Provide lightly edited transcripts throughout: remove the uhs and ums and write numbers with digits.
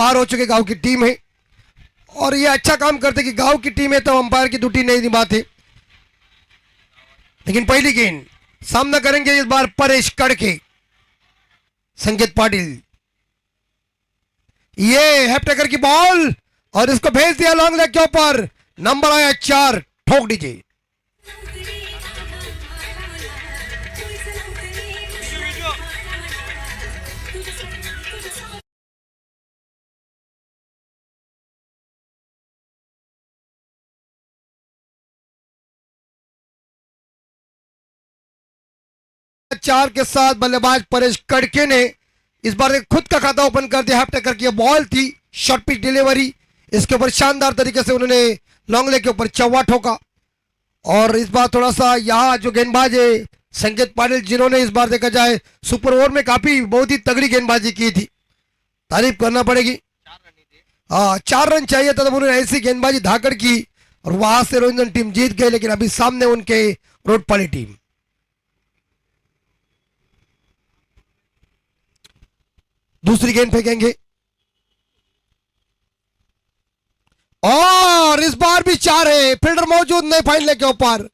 पार हो चुके गांव की टीम है और ये अच्छा काम करते कि गांव की टीम है तो अंपायर की ड्यूटी नहीं निभाते। लेकिन पहली गेंद सामना करेंगे इस बार परेश कड़के, संकेत पाटिल। ये हैप्टेकर की बॉल और इसको भेज दिया लॉन्ग लेग के ऊपर। नंबर आया 4, ठोक दीजिए। चार के साथ बल्लेबाज परेश कड़के ने इस बार खुद का खाता ओपन कर दिया। हैप्टेकर की बॉल थी, शॉर्ट पिच डिलीवरी, इसके ऊपर शानदार तरीके से उन्होंने लॉन्ग लेग के ऊपर चौवा ठोका। और इस बार थोड़ा सा यहाँ जो गेंदबाज है संकेत पाटिल, जिन्होंने इस बार देखा जाए सुपर ओवर में काफी बहुत ही तगड़ी गेंदबाजी की थी, तारीफ करना पड़ेगी। हाँ, 4 रन चाहिए था, तब उन्होंने ऐसी गेंदबाजी धाकड़ की और वहां से रोहिंटन टीम जीत गई। लेकिन अभी सामने उनके रोडपाली टीम। दूसरी गेंद फेंकेंगे और इस बार भी 4 है, फील्डर मौजूद नहीं फाइनल के ऊपर।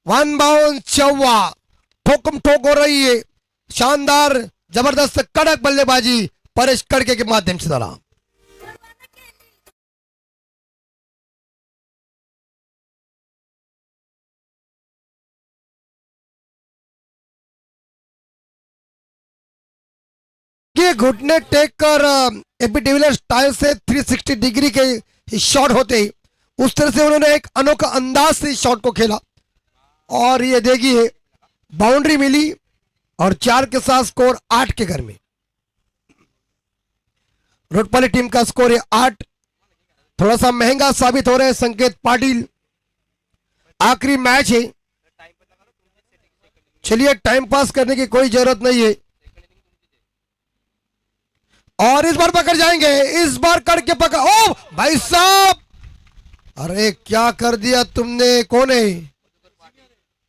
1 बाउंस चौवा, ठोकम ठोक हो रही है। शानदार जबरदस्त कड़क बल्लेबाजी परेश कड़के के माध्यम से डाला। ये घुटने टेक कर एपी डिविलियर्स स्टाइल से 360 डिग्री के शॉट होते ही उस तरह से उन्होंने एक अनोखा अंदाज से शॉट को खेला और ये देखिए बाउंड्री मिली और 4 के साथ स्कोर 8 के घर में। रोडपाली टीम का स्कोर है 8। थोड़ा सा महंगा साबित हो रहा है संकेत पाटिल। आखिरी मैच है, चलिए टाइम पास करने की कोई जरूरत नहीं है। और इस बार पकड़ जाएंगे, इस बार करके पकड़। ओ भाई साहब, अरे क्या कर दिया तुमने। कौन है?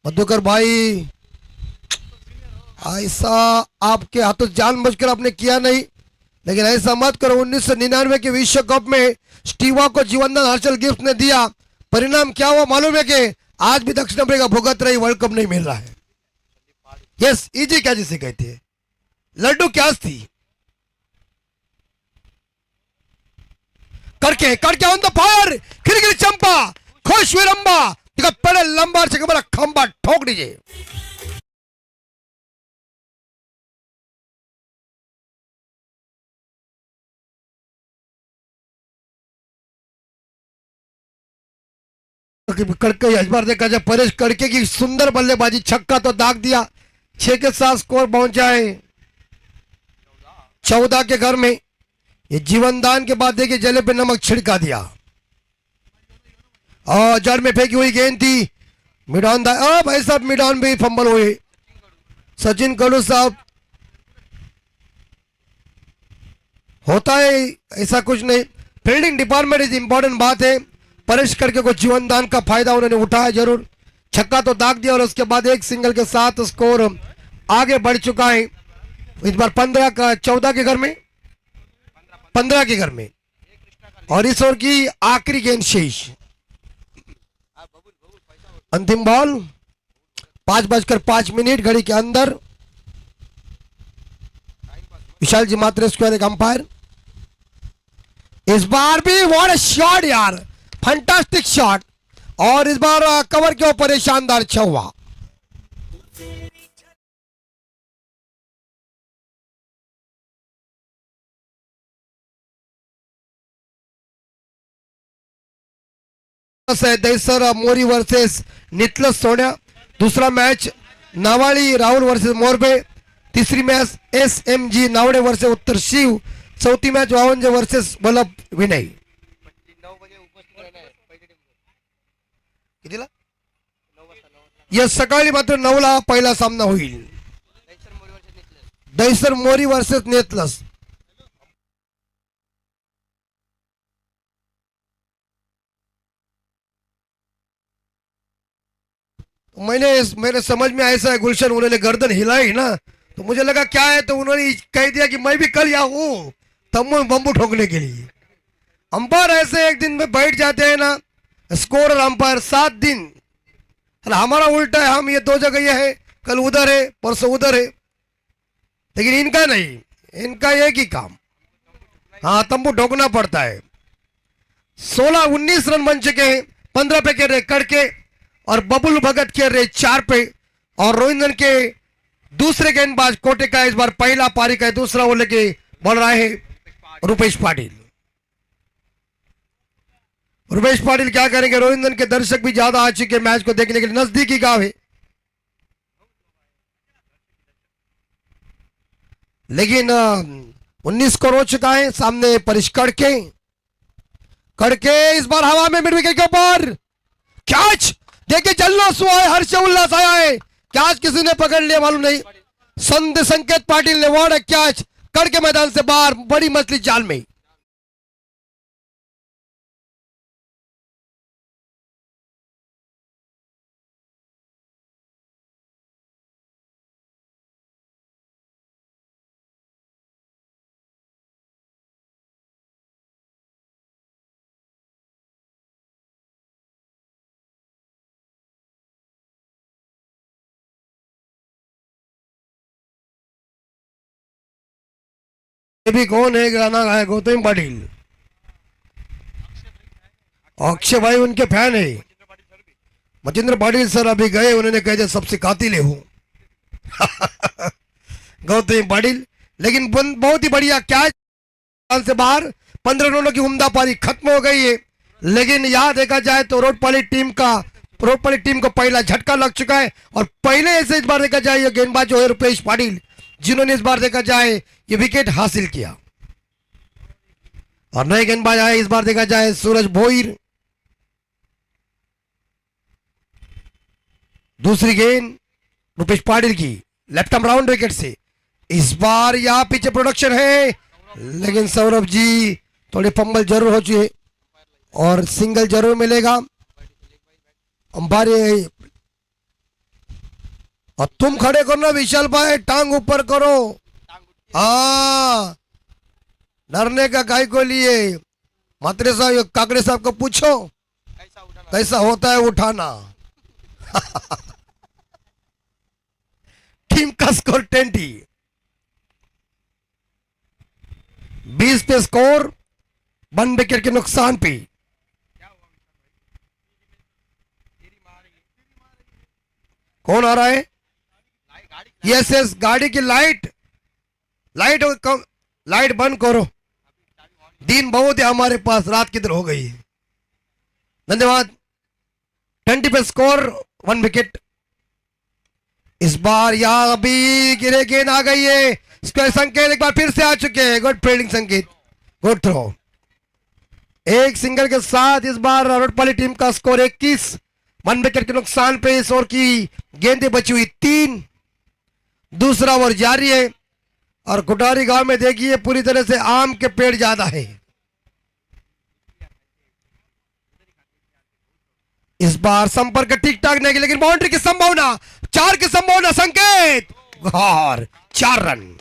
मधुकर भाई, ऐसा आपके हाथों जानबूझकर आपने किया नहीं, लेकिन ऐसा मत करो। 1999 के विश्व कप में स्टीवा को जीवनदान हर्षल गिफ्ट ने दिया। परिणाम क्या हुआ मालूम है कि आज भी दक्षिण अफ्रीका भुगत रही, वर्ल्ड कप नहीं मिल रहा है। यस, इजी क्या जिसे कहते हैं, लड्डू क्या थी। करके करके ऑन द फायर, खिलखिल चंपा, खुश विरंबा, पड़े लंबा से बड़ा खंबा ठोक दीजिए। करके इस बार देखा जाए परेश करके की सुंदर बल्लेबाजी, छक्का तो दाग दिया। 6 के साथ स्कोर पहुंचा है 14 के घर में। ये जीवन दान के बाद देखिए जले पे नमक छिड़का दिया और जड़ में फेंकी हुई गेंद थी। मिडान भाई साहब, मिडान भी फंबल हुए। सचिन कड़ू साहब, होता है ऐसा कुछ नहीं, फील्डिंग डिपार्टमेंट इज इंपॉर्टेंट बात है। परेश करके को जीवन दान का फायदा उन्होंने उठाया जरूर। छक्का तो दाग दिया और उसके बाद एक सिंगल के साथ स्कोर आगे बढ़ चुका है। इस बार 15 का 14 के घर में, 15 के घर में। और इस ओवर की आखिरी गेंद शेष, अंतिम बॉल, 5:05 घड़ी के अंदर। विशाल जी मात्रे स्क्वायर एक अंपायर। इस बार भी व्हाट अ शॉट यार, फैंटास्टिक शॉट। और इस बार कवर के ऊपर शानदार चौवा। दैसर मोरी वर्सेस नितलस सोन्या। दूसरा मैच नावाड़ी राहुल वर्सेस मोरबे। तीसरी मैच SMG नावडे वर्सेस उत्तर शिव। चौथी मैच वावंजे वर्सेस वल्लभ विनय। यह सकाळी मात्र 9ला पहिला सामना होईल। दैसर मोरी वर्सेस नेतलस। मेरे समझ में ऐसा है गुलशन, उन्होंने गर्दन हिलाई ना, तो मुझे लगा क्या है, तो उन्होंने कह दिया कि मैं भी कल यहाँ हूं, तंबू में बम्बू ठोकने के लिए। अंपायर ऐसे एक दिन में बैठ जाते हैं ना, स्कोर और अंपायर 7 दिन। हमारा उल्टा है, हम ये 2 जगह ये है, कल उधर है, परसों उधर है, लेकिन इनका नहीं, इनका एक ही काम, हाँ तंबू ठोकना पड़ता है। 16-19 रन बन चुके हैं, 15 पे खेल रहे कड़के और बबुल भगत खेल रहे 4 पे, और रोहिंदन के दूसरे गेंदबाज कोटे का इस बार पहला पारी का दूसरा वो लेके बोल रहा है रुपेश पाटिल। रुपेश पाटिल क्या करेंगे? रोहिंदन के दर्शक भी ज्यादा आ चुके मैच को देखने के लिए, नजदीकी गांव है, लेकिन 19 स्कोर हो चुका है। सामने परेश कड़के, कड़के इस बार हवा में मिड विकेट के ऊपर कैच, देखिए जल्लोष हुआ है, हर्ष उल्लास आया है, कैच किसी ने पकड़ लिया मालूम नहीं। संकेत पाटिल ने वार्ड कैच, कड़के मैदान से बाहर, बड़ी मछली जाल में। ये भी कौन है? गाना गाया गौतम पाटिल, अक्षय भाई उनके फैन है। मचिंद्र पाटिल सर अभी गए, उन्होंने कह दिया सबसे कातिल है हूं। गौतम पाटिल, लेकिन बहुत ही बढ़िया कैच से बाहर, 15 रनों की उम्दा पारी खत्म हो गई है। लेकिन यहां देखा जाए तो रोडपाली टीम को पहला झटका लग चुका है, और पहले ऐसे इस बार देखा जाए ये गेंदबाज जो है रुपेश पाटिल, जिन्होंने इस बार देखा जाए ये विकेट हासिल किया। और नए गेंदबाज आए इस बार देखा जाए सूरज भोईर। दूसरी गेंद रुपेश पाटिल की लेफ्ट आर्म राउंड विकेट से, इस बार यहां पीछे प्रोडक्शन है, लेकिन सौरभ जी थोड़े फंबल जरूर हो चुके और सिंगल जरूर मिलेगा। अंपायर, और तुम खड़े करो ना विशाल भाई, टांग ऊपर करो, हाँ डरने का काय को लिए। मात्रे साहब, काकड़े साहब को पूछो कैसा होता है उठाना। टीम का स्कोर 20, 20 पे स्कोर, 1 विकेट के नुकसान पे। कौन आ रहा है? यस, गाड़ी की लाइट बंद करो, दिन बहुत है हमारे पास, रात किधर हो गई है। धन्यवाद। 20 पे स्कोर, 1 विकेट। इस बार यहां अभी गिरे गेंद आ गई है, संकेत एक बार फिर से आ चुके हैं, गुड फील्डिंग संकेत, गुड थ्रो। एक सिंगल के साथ इस बार रोडपाली टीम का स्कोर 21, 1 विकेट के नुकसान पे। इस ओवर की गेंदें बची हुई 3, दूसरा ओवर जारी है, और कुटारी गांव में देखिए पूरी तरह से आम के पेड़ ज्यादा है। इस बार संपर्क ठीक ठाक नहीं, लेकिन बाउंड्री की संभावना, 4 की संभावना, संकेत और 4 रन।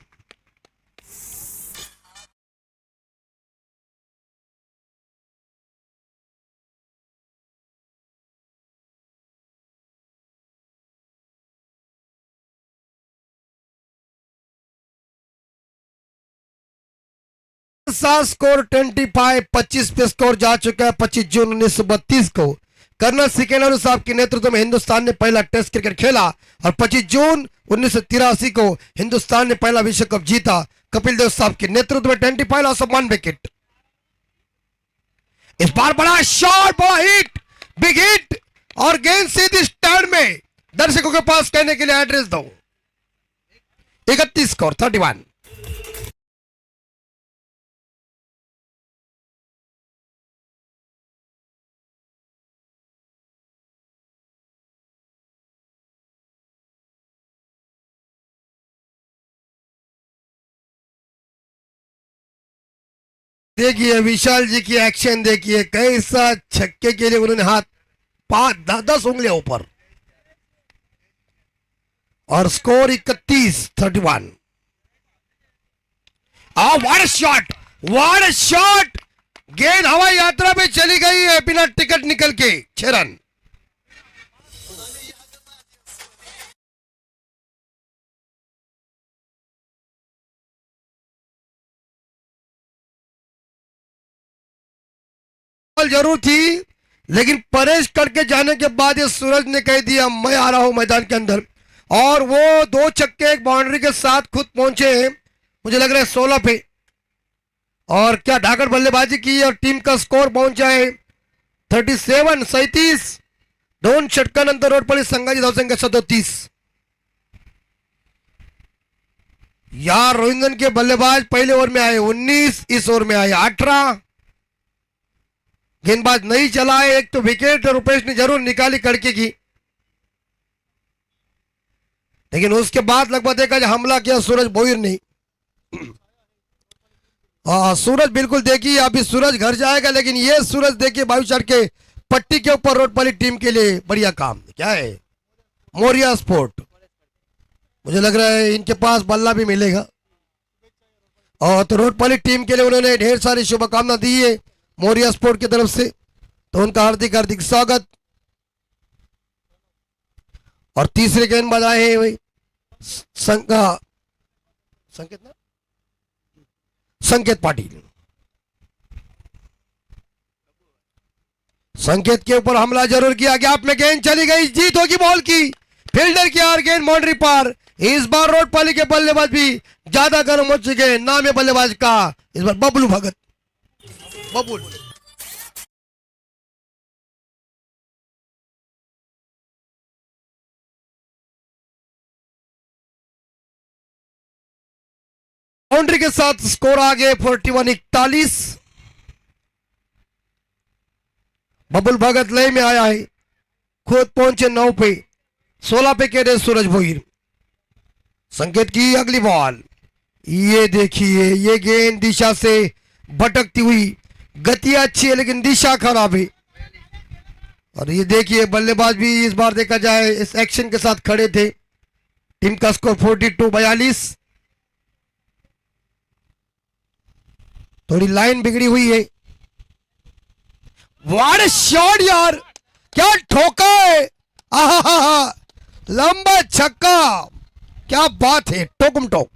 स्कोर 25, 25 पे स्कोर जा चुका है। 25 जून 1932 को कर्नल सिकेनरू साहब के नेतृत्व में हिंदुस्तान ने पहला टेस्ट क्रिकेट खेला, और 25 जून 1983 को हिंदुस्तान ने पहला विश्व कप जीता कपिल देव साहब के नेतृत्व में। 25 लॉस ऑफ 1 विकेट। इस बार बड़ा शॉट, बड़ा हिट, बिग हिट, और गेंद सीधी स्टैंड में। दर्शकों के पास कहने के लिए एड्रेस दो। 31 स्कोर 31। देखिए विशाल जी की एक्शन देखिए, कैसा छक्के के लिए उन्होंने हाथ 5-10 उंगलियां ऊपर, और score 31-31। What a shot, what shot, गेंद हवाई यात्रा में चली गई है बिना टिकट निकल के। 6 रन। बॉल जरूर थी, लेकिन परेश करके जाने के बाद ये सूरज ने कह दिया मैं आ रहा हूं मैदान के अंदर, और वो 2 छक्के एक बाउंड्री के साथ खुद पहुंचे हैं, मुझे लग रहा है 16 पे। और क्या ढाकर बल्लेबाजी की और टीम का स्कोर पहुंचा है 37. 2 षटकानंतर रोडपल्ली संघाची धावसंख्या 37. या रोहिंग्टन के बल्लेबाज पहले ओवर में आए 19, इस ओवर में आए 18। गेंदबाज नहीं चला है, एक तो विकेट रुपेश ने जरूर निकाली कड़के की, लेकिन उसके बाद लगभग देखा जाए हमला किया सूरज भोईर ने। सूरज बिल्कुल देखिए, अभी सूरज घर जाएगा, लेकिन ये सूरज देखिए बायुचर के पट्टी के ऊपर रोडपल्ली टीम के लिए बढ़िया काम क्या है, मोरिया स्पोर्ट। मुझे लग रहा है इनके पास बल्ला भी मिलेगा, और तो रोडपल्ली टीम के लिए उन्होंने ढेर सारी शुभकामना दी है मोरिया स्पोर्ट की तरफ से, तो उनका हार्दिक हार्दिक स्वागत। और तीसरे गेंदबाज आए हैं भाई संकेत पाटिल। संकेत के ऊपर हमला जरूर किया, गैप में गेंद चली गई, जीत होगी बॉल की, फील्डर की और गेंद बाउंड्री पर। इस बार रोडपल्ली के बल्लेबाज भी ज्यादा गर्म हो चुके हैं, नाम है बल्लेबाज का इस बार बबलू भगत। बबुल बाउंड्री के साथ स्कोर आगे 41-41। बबुल भगत लय में आया है, खुद पहुंचे 9 पे, 16 पे कह रहे सूरज भोईर। संकेत की अगली बॉल, ये देखिए ये गेंद दिशा से भटकती हुई, गति अच्छी है लेकिन दिशा खराब है। और ये देखिए बल्लेबाज भी इस बार देखा जाए इस एक्शन के साथ खड़े थे। टीम का स्कोर 42-42। थोड़ी लाइन बिगड़ी हुई है। व्हाट अ शॉट यार, क्या ठोका है, आहा लंबा छक्का, क्या बात है, टोकम टोक।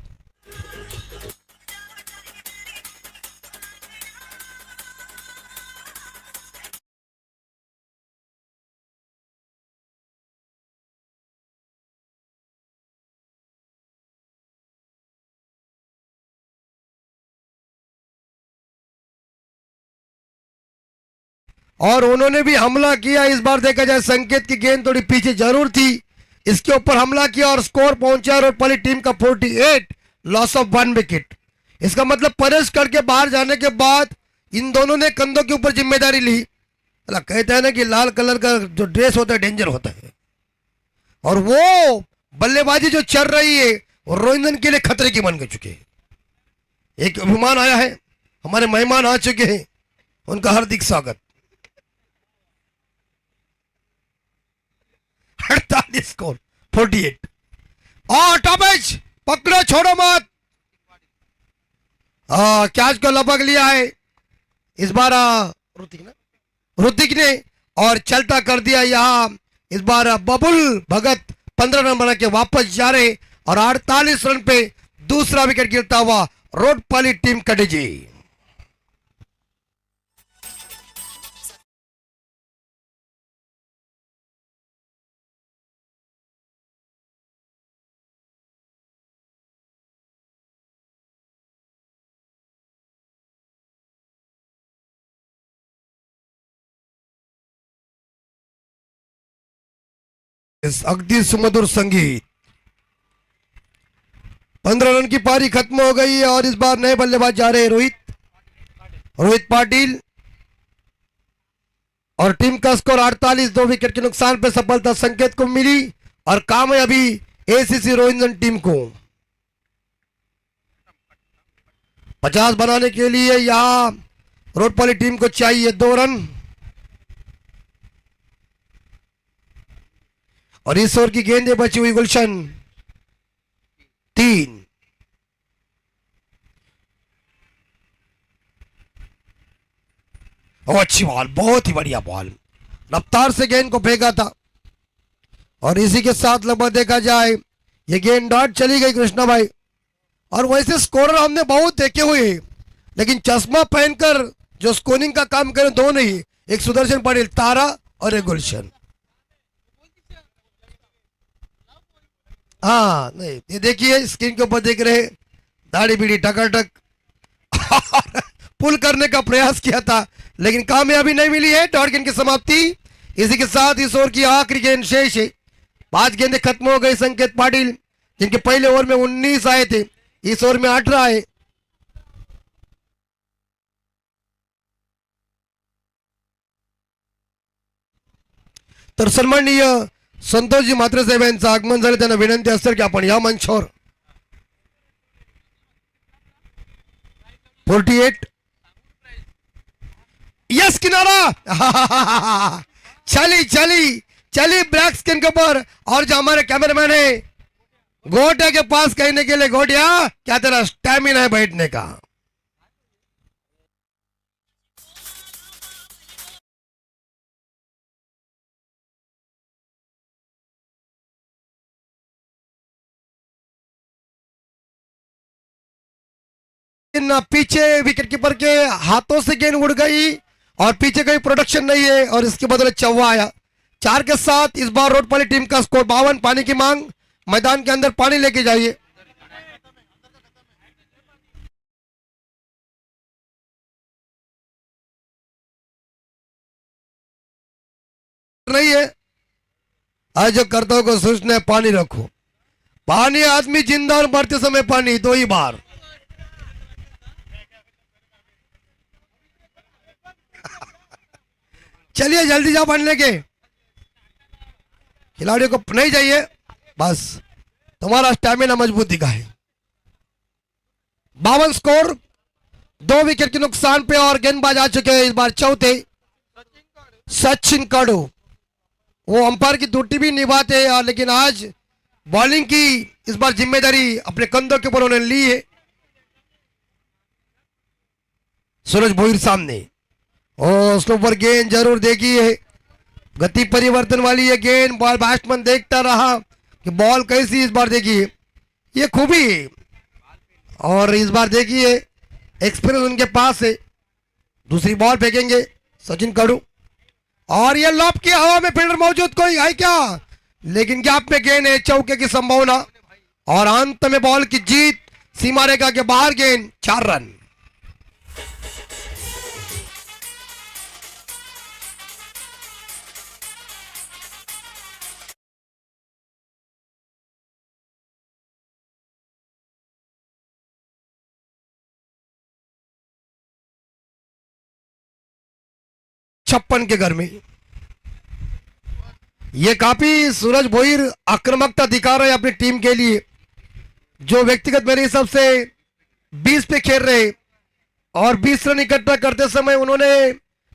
और उन्होंने भी हमला किया, इस बार देखा जाए संकेत की गेंद थोड़ी पीछे जरूर थी, इसके ऊपर हमला किया और स्कोर पहुंचा रोडपल्ली टीम का 48, लॉस ऑफ 1 विकेट। इसका मतलब परेश करके बाहर जाने के बाद इन दोनों ने कंधों के ऊपर जिम्मेदारी ली। कहते हैं ना कि लाल कलर का जो ड्रेस होता है डेंजर होता है, और वो बल्लेबाजी जो चल रही है वो रोहिंटन के लिए खतरे की बन के चुके हैं। एक विमान आया है, हमारे मेहमान आ चुके हैं, उनका हार्दिक स्वागत। 48 स्कोर 48। और टॉप एज पकड़ो छोड़ो मत, कैच को लपक लिया है इस बार ऋतिक ने, और चलता कर दिया यहां इस बार बबुल भगत। 15 रन बना के वापस जा रहे, और 48 रन पे दूसरा विकेट गिरता हुआ रोडपल्ली टीम कटेजी। इस अगदी सुमधुर संगीत। 15 रन की पारी खत्म हो गई है, और इस बार नए बल्लेबाज जा रहे हैं रोहित पाटिल, और टीम का स्कोर 48। 2 विकेट के नुकसान पे सफलता संकेत को मिली, और काम है अभी एसीसी रोहिंटन टीम को 50 बनाने के लिए। यहां रोडपल्ली टीम को चाहिए 2 रन, और इस ओवर की गेंदें बची हुई गुलशन 3। अच्छी बॉल, बहुत ही बढ़िया बॉल, रफ्तार से गेंद को फेंका था। और इसी के साथ लगभग देखा जाए ये गेंद डॉट चली गई कृष्णा भाई। और वैसे स्कोरर हमने बहुत देखे हुए हैं, लेकिन चश्मा पहनकर जो स्कोरिंग का काम करे दो नहीं, एक सुदर्शन पटेल तारा और एक गुलशन। हाँ नहीं, ये देखिए स्क्रीन के ऊपर देख रहे, दाढ़ी बीड़ी टकाटक पुल करने का प्रयास किया था, लेकिन कामयाबी नहीं मिली है। डॉट गेंद की समाप्ति। इसी के साथ इस ओवर की आखिरी गेंद शेष है। 5 गेंदें खत्म हो गई। संकेत पाटिल जिनके पहले ओवर में 19 आए थे, इस ओवर में 18 आए। तर सन्माननीय संतोषजी म्हात्रे साहेब यांचं आगमन झालं, त्यांना विनंती असेल की आपण या मंचावर 48 यस किनारा चली चली चली ब्लैक स्क्रीन के ऊपर। और जो हमारे कैमरामैन है गोटिया के पास कहने के लिए, गोटिया क्या तेरा स्टैमिना है बैठने का? पीछे विकेट कीपर के हाथों से गेंद उड़ गई और पीछे कोई प्रोडक्शन नहीं है और इसके बदले चौवा आया। 4 के साथ इस बार रोड वाली टीम का स्कोर 52। पानी की मांग, मैदान के अंदर पानी लेके जाइए। नहीं है आज जो कर्तव्य को सोचना है, पानी रखो। पानी आदमी जिंदा और मरते समय पानी 2 ही बार। चलिए जल्दी जाओ पानी लेके, खिलाड़ियों को नहीं चाहिए, बस तुम्हारा स्टैमिना मजबूत दिखा है। 52 स्कोर, 2 विकेट के नुकसान पे और गेंदबाज आ चुके हैं इस बार चौथे। सचिन काडू वो अंपायर की ड्यूटी भी निभाते हैं, लेकिन आज बॉलिंग की इस बार जिम्मेदारी अपने कंधों के ऊपर उन्होंने ली है। सूरज भोईर सामने, उसके ऊपर गेंद जरूर देखी है, गति परिवर्तन वाली ये गेंद। बॉल बैट्समैन देखता रहा कि बॉल कैसी इस बार देखिए, ये खूबी है। और इस बार देखिए एक्सपीरियंस उनके पास है। दूसरी बॉल फेंकेंगे सचिन काडू और ये लॉब की हवा में फील्डर मौजूद कोई है क्या, लेकिन गैप में गेंद है, चौके की संभावना। और अंत में बॉल की जीत, सीमा रेखा के बाहर गेंद, 4 रन। छप्पन के घर में ये काफी सूरज भोईर आक्रामकता दिखा रहे हैं अपनी टीम के लिए, जो व्यक्तिगत मेरे हिसाब से 20 पे खेल रहे और 20 रन इकट्ठा करते समय उन्होंने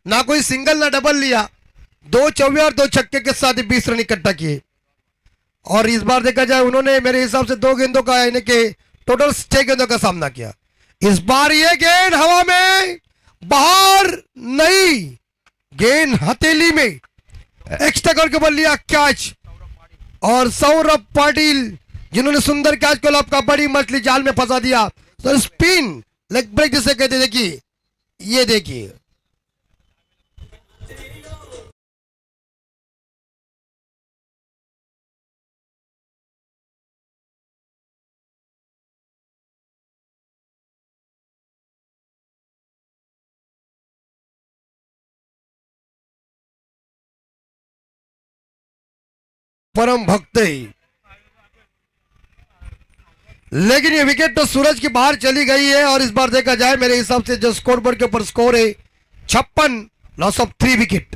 ना कोई सिंगल ना डबल लिया, 2 चौके और 2 छक्के के साथ ही 20 रन इकट्ठा किए। और इस बार देखा जाए उन्होंने मेरे हिसाब से 2 गेंदों का यानी कि टोटल 6 गेंदों का सामना किया। इस बार ये गेंद हवा में, बाहर नहीं, गेंद हथेली में एक्स्ट्रा करके बल लिया कैच। और सौरभ पाटिल जिन्होंने सुंदर कैच को लपका, बड़ी मछली जाल में फंसा दिया। तो स्पिन लेग ब्रेक जिसे कहते, देखिए ये देखिए, परम भक्त है। लेकिन ये विकेट तो सूरज के बाहर चली गई है। और इस बार देखा जाए मेरे हिसाब से जो स्कोर बोर्ड के ऊपर स्कोर है 56, लॉस ऑफ 3 विकेट।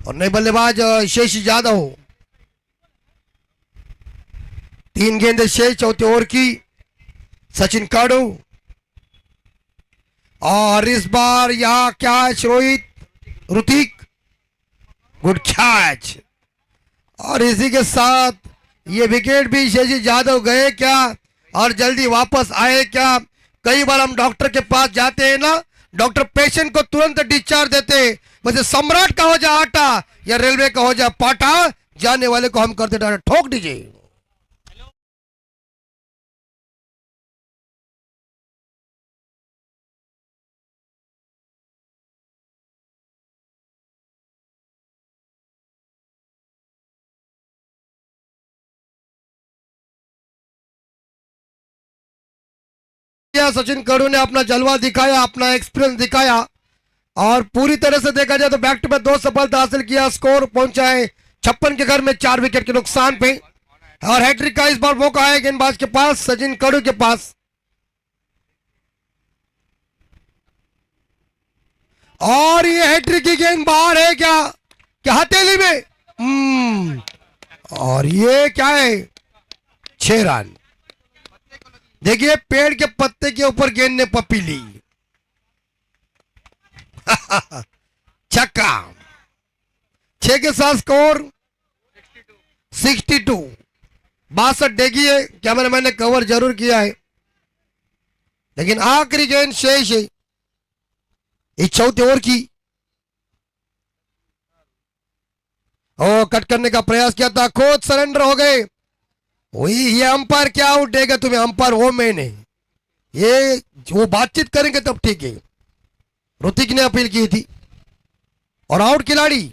और नए बल्लेबाज शेष यादव, 3 गेंदें शेष चौथे ओवर की। सचिन काडू और इस बार यहां catch Rohit Hrithik, good catch. और इसी के साथ ये विकेट भी शेषी यादव गए क्या और जल्दी वापस आए क्या? कई बार हम डॉक्टर के पास जाते हैं ना, डॉक्टर पेशेंट को तुरंत डिस्चार्ज देते। वैसे सम्राट का हो जाए आटा या रेलवे का हो जाए पाटा, जाने वाले को हम करते डायरेक्ट ठोक दीजिए। सचिन कड़ू ने अपना जलवा दिखाया, अपना एक्सपीरियंस दिखाया और पूरी तरह से देखा जाए तो बैक टू बैक 2 सफलता हासिल किया। स्कोर पहुंचा है 56 के घर में 4 विकेट के नुकसान पे। और हैट्रिक का इस बार मौका है गेंदबाज के पास, सचिन कड़ू के पास। और ये हैट्रिक की गेंद बाहर है क्या? क्या हथेली में? और ये क्या है? 6 रन। देखिए पेड़ के पत्ते के ऊपर गेंद ने पप्पी ली। छक्का। 6 के साथ स्कोर 62। 62 देखिए कैमरामैन ने कवर जरूर किया है, लेकिन आखिरी गेंद शेष है इस चौथे ओवर की। ओ कट करने का प्रयास किया था, खुद सरेंडर हो गए। वही ये अंपायर क्या आउट देगा तुम्हें? अंपायर वो मैंने, ये वो बातचीत करेंगे तब ठीक है। ऋतिक ने अपील की थी और आउट खिलाड़ी।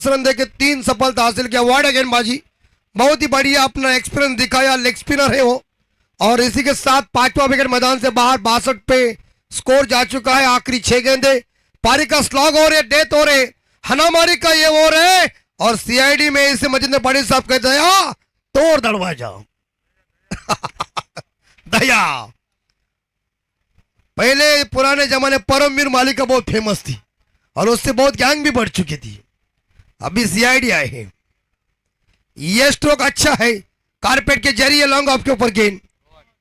रन देके 3 सफलता हासिल किया। वाइड गेंदबाजी बहुत ही बढ़िया, अपना एक्सपीरियंस दिखाया। लेग स्पिनर है वो। और इसी के साथ 5वां विकेट मैदान से बाहर। 62 पे स्कोर जा चुका है। आखिरी 6 गेंदे। पारी का स्लॉग हो रहे, डेथ हो रहे, हनामारी का ये हो रहे। और सीआईडी में इसे मजिंदर पाटिल साहब कहते हैं तोड़ दरवाजा। दया। पहले पुराने जमाने परमवीर मालिका बहुत फेमस थी और उससे बहुत गैंग भी बढ़ चुकी थी। अभी सीआईडी आए हैं। ये स्ट्रोक अच्छा है, कारपेट के जरिए लॉन्ग ऑफ के ऊपर गेंद।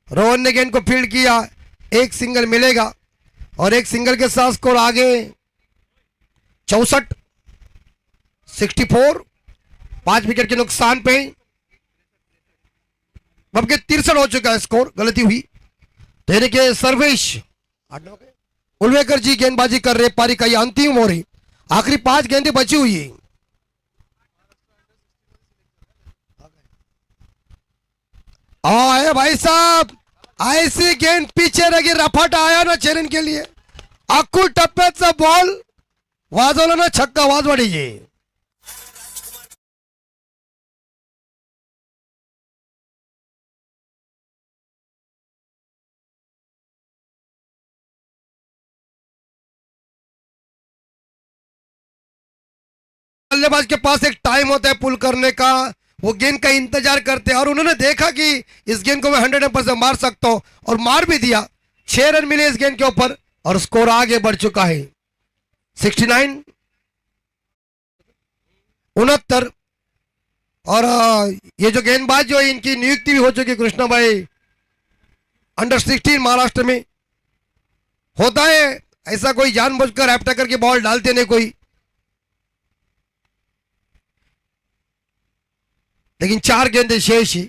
रोहन ने गेंद को फील्ड किया, एक सिंगल मिलेगा और एक सिंगल के साथ स्कोर आगे 64 64। 5 विकेट के नुकसान पे बल्कि 63 हो चुका है स्कोर। गलती हुई तो यानी कि सर्वेश उल्वेकर जी गेंदबाजी कर रहे। पारी का ये अंतिम हो रही, आखिरी 5 गेंदें बची हुई है। आए भाई साहब, ऐसी गेंद पीछे लगी, रफाट आया ना चैलेंज के लिए। अकुल टप्प्याचा बॉल वाजवला ना, छक्का वाजवाडी जी। बल्लेबाज के पास एक टाइम होता है पुल करने का, वो गेंद का इंतजार करते हैं और उन्होंने देखा कि इस गेंद को मैं 100% मार सकता हूं और मार भी दिया। 6 रन मिले इस गेंद के ऊपर और स्कोर आगे बढ़ चुका है 69 69। और ये जो गेंदबाज जो इनकी नियुक्ति भी हो चुकी कृष्णा भाई अंडर 16 महाराष्ट्र में। होता है ऐसा, कोई जानबूझकर हैप्टा करके बॉल डालते नहीं कोई, लेकिन 4 गेंदे शेष है।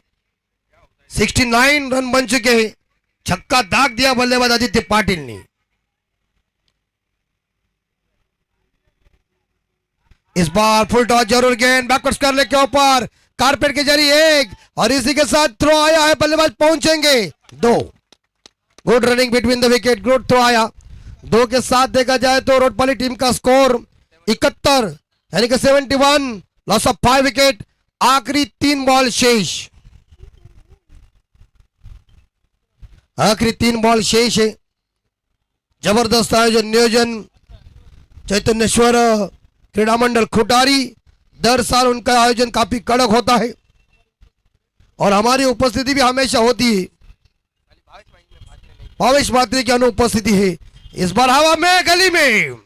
69 रन बन चुके हैं। छक्का दाग दिया बल्लेबाज आदित्य पाटिल ने। इस बार फुल टॉस जरूर, गेंद बैकवर्ड्स करने के ऊपर कारपेट के जरिए एक और इसी के साथ थ्रो आया है। बल्लेबाज पहुंचेंगे 2। Good running between the wicket, good throw आया। 2 के साथ देखा जाए तो रोडपाली टीम का स्कोर 71 यानी कि 71, लॉस ऑफ 5 विकेट। आखिरी 3 बॉल शेष, आखिरी 3 बॉल शेष है। जबरदस्त आयोजन नियोजन चैतन्येश्वर क्रीड़ा मंडल खुटारी। दर साल उनका आयोजन काफी कड़क होता है और हमारी उपस्थिति भी हमेशा होती है, भावेश मात्री की अनुपस्थिति है। इस बार हवा में, गली में,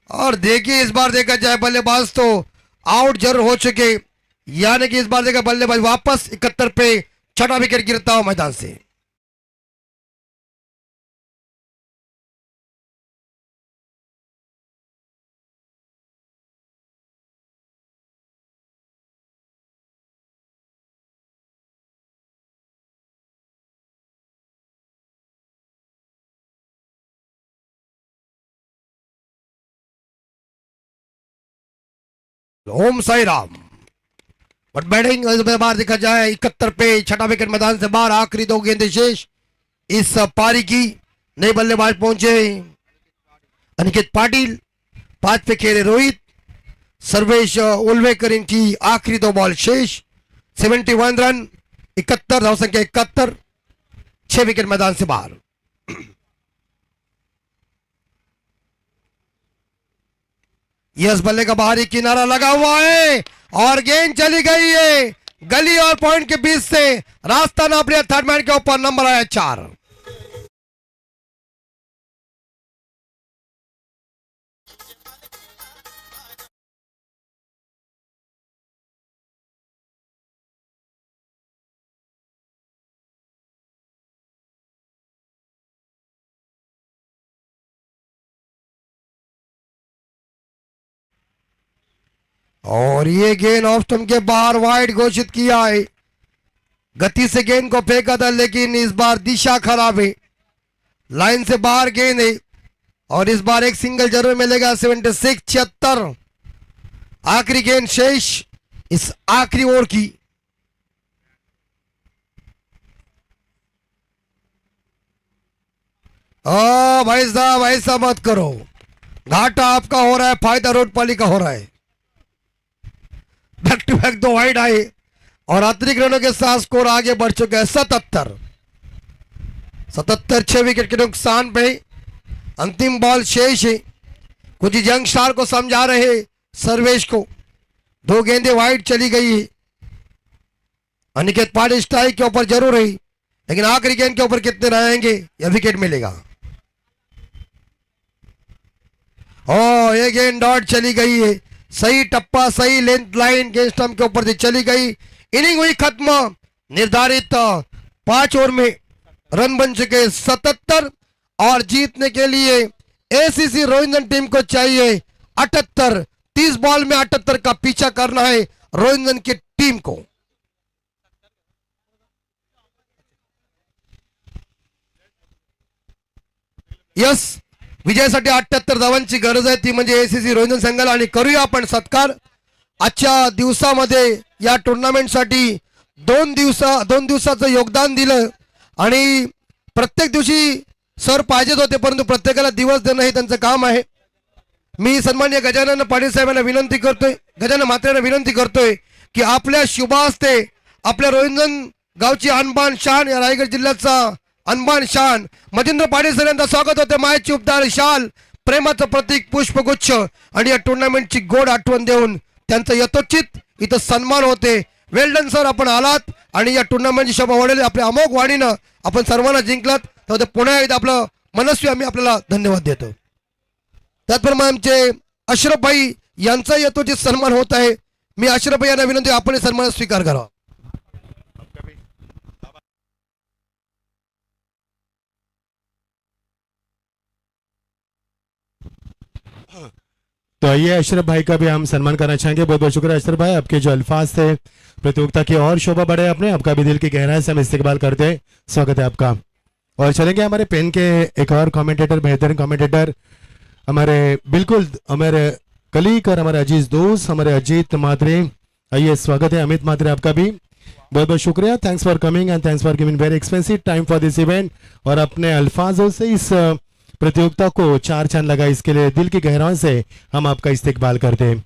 और देखिए इस बार देखा जाए बल्लेबाज तो आउट जरूर हो चुके, यानी कि इस बार देखा बल्लेबाज वापस 71 पे छठा विकेट गिरता हुआ मैदान से। ओम साई राम। बट बैटिंग बार देखा जाए 71 पे छठा विकेट मैदान से बाहर, आखिरी 2 गेंदें शेष इस पारी की। नए बल्लेबाज पहुंचे अनिकेत पाटिल, 5 पे खेले रोहित, सर्वेश उल्वेकर, इनकी आखिरी 2 बॉल शेष। 71 रन, 71 धाव संख्या 71, 6 विकेट मैदान से बाहर। यस बल्ले का बाहरी किनारा लगा हुआ है और गेंद चली गई है गली और पॉइंट के बीच से। रास्ता नाप लिया, थर्ड मैन के ऊपर, नंबर आया 4। और ये गेंद ऑफ स्टंप के बाहर वाइड घोषित किया है। गति से गेंद को फेंका था लेकिन इस बार दिशा खराब है, लाइन से बाहर गेंद है और इस बार एक सिंगल जरूर मिलेगा। 76 76, आखिरी गेंद शेष इस आखिरी ओवर की। भाई साहब ऐसा मत करो, घाटा आपका हो रहा है, फायदा रोड पाली का हो रहा है। बैक टू बैक 2 वाइड आए और अतिरिक्त रनों के साथ स्कोर आगे बढ़ चुका है। 77 6 विकेट के नुकसान पे अंतिम बॉल शेष है। कुछ यंग स्टार को समझा रहे सर्वेश को, 2 गेंदें वाइड चली गई है। अनिकेत पाटिल स्ट्राइक के ऊपर जरूर है लेकिन आखिरी गेंद के ऊपर कितने रहेंगे या विकेट मिलेगा। ये गेंद डॉट चली गई है, सही टप्पा, सही लेंथ लाइन गेंद स्टंप के ऊपर से चली गई। इनिंग हुई खत्म। निर्धारित 5 ओवर में रन बन चुके 77 और जीतने के लिए एसीसी रोहिंदन टीम को चाहिए 78। 30 बॉल में 78 का पीछा करना है रोहिंदन की टीम को। यस, विजयासाठी 78 धावांची गरज आहे, ती म्हणजे एसीसी रोहिंदन संघाला। आणि करूया आपण सत्कार आजच्या दिवसामध्ये या टुर्नामेंटसाठी 2 दिवसाचं योगदान दिलं आणि प्रत्येक दिवशी सर पाहिजेच होते परंतु प्रत्येकाला दिवस देणं हे त्यांचं काम आहे। मी सन्माननीय गजानन पाटील साहेबांना विनंती करतोय, गजानन म्हात्रेंना विनंती करतोय की आपल्या शुभ हस्ते आपल्या रोहिंदन गावची अनबान शान, या रायगड जिल्ह्याचा अनबान शान मजेंद्र पाटील सर यांचं स्वागत होते। मायेची उपदार शाल, प्रेमाचं प्रतीक पुष्पगुच्छ आणि या टुर्नामेंटची गोड आठवण देऊन त्यांचं यथोचित इथं सन्मान होते। वेल डन सर, आपण आलात आणि या टुर्नामेंटची शोभा वाढवली, आपल्या अमोघ वाणीनं आपण सर्वांना जिंकलात, तर पुन्हा एकदा आपलं मनस्वी आम्ही आपल्याला धन्यवाद देतो। त्याचप्रमाणे आमचे अशरफ भाई यांचा यथोचित सन्मान होत आहे। मी अशरफ भाई यांना विनंती, आपण सन्मान स्वीकार करा। तो आइए अशरफ भाई का भी हम सम्मान करना चाहेंगे। बहुत बहुत शुक्रिया अशरफ भाई, आपके जो अल्फाज थे प्रतियोगिता की और शोभा बढ़े अपने, आपका भी दिल की गहराई से हम इस्तेकबाल करते हैं, स्वागत है आपका। और चलेंगे हमारे पेन के एक और कमेंटेटर, बेहतरीन कमेंटेटर, हमारे बिल्कुल हमारे कलीग और हमारे अजीज दोस्त हमारे अजीत मात्रे। आइए स्वागत है अमित मात्रे, आपका भी बहुत बहुत शुक्रिया। Thanks for coming and thanks for giving very expensive time for this event, और अपने अल्फाजों से इस प्रतियोगिता को 4 चांद लगा, इसके लिए दिल की गहराई से हम आपका इस्तेकबाल करते हैं।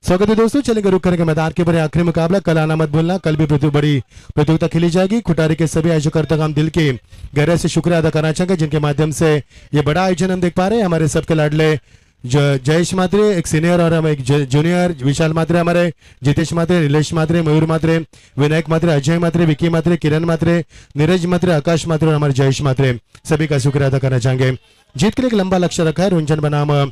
स्वागत है दोस्तों, चलेंगे रुक करेंगे मैदान के बड़े आखिरी मुकाबला। कल आना मत भूलना, कल भी बड़ी प्रतियोगिता खेली जाएगी। खुटारी के सभी आयोजकर्ता का हम दिल के गहराई से शुक्रिया अदा करना चाहेंगे जिनके माध्यम से ये बड़ा आयोजन हम देख पा रहे हैं। हमारे सबके लाडले जयेश मात्रे एक सीनियर और हम एक जूनियर, विशाल मात्रे हमारे, जितेश मात्रे, नीलेश मात्रे, मयूर मात्रे, विनायक मात्रे, अजय मात्रे, विकी मात्रे, किरण मात्रे, नीरज मात्रे, आकाश मात्रे और हमारे जयेश मात्रे, सभी का शुक्रिया अदा करना चाहेंगे। जीत के लिए एक लंबा लक्ष्य रखा है। रुंझन बनाम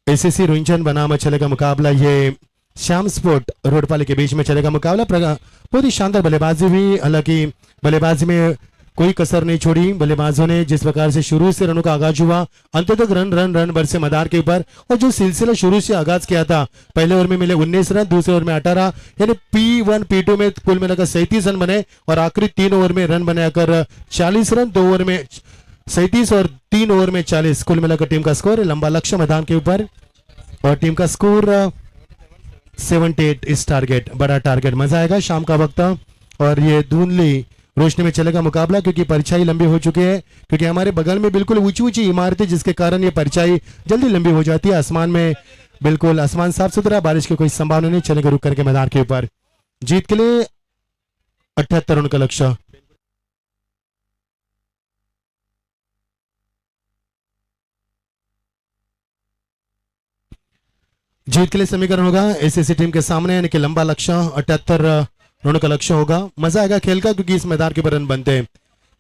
एसीसी रुंझन बनाम चलेगा मुकाबला, ये श्याम स्पोर्ट रोडपाली के बीच में चलेगा मुकाबला। बहुत ही शानदार बल्लेबाजी हुई, हालांकि बल्लेबाजी में कोई कसर नहीं छोड़ी। बल्लेबाजों ने जिस प्रकार से शुरू से रनों का आगाज हुआ, अंत तक रन रन रन बरसे मैदान के ऊपर, और जो सिलसिला शुरू से आगाज किया था, पहले ओवर में मिले 19 रन, दूसरे ओवर में 18, यानी P1 P2 में कुल मिलाकर 37 रन बने, और आखिरी 3 ओवर में रन बनाकर 40 रन, 2 ओवर में 37 और 3 ओवर में 40, कुल मिलाकर टीम का स्कोर। लंबा लक्ष्य मैदान के ऊपर और टीम का स्कोर 78 इस टारगेट, बड़ा टारगेट। मजा आएगा शाम का वक्त और ये धुंधली रोशनी में चलेगा मुकाबला, क्योंकि परछाई लंबी हो चुकी है, क्योंकि हमारे बगल में बिल्कुल ऊंची ऊंची इमारतें, जिसके कारण ये परछाई जल्दी लंबी हो जाती है। आसमान में बिल्कुल आसमान साफ सुथरा, बारिश की कोई संभावना नहीं। चलेगा रुक करके मैदान के ऊपर। जीत के लिए 78 रन का लक्ष्य। जीत के लिए समीकरण होगा एसीसी टीम के सामने, यानी कि लंबा लक्ष्य 78 रनों का लक्ष्य होगा। मजा आएगा खेल का, क्योंकि इस मैदान के ऊपर रन बनते हैं।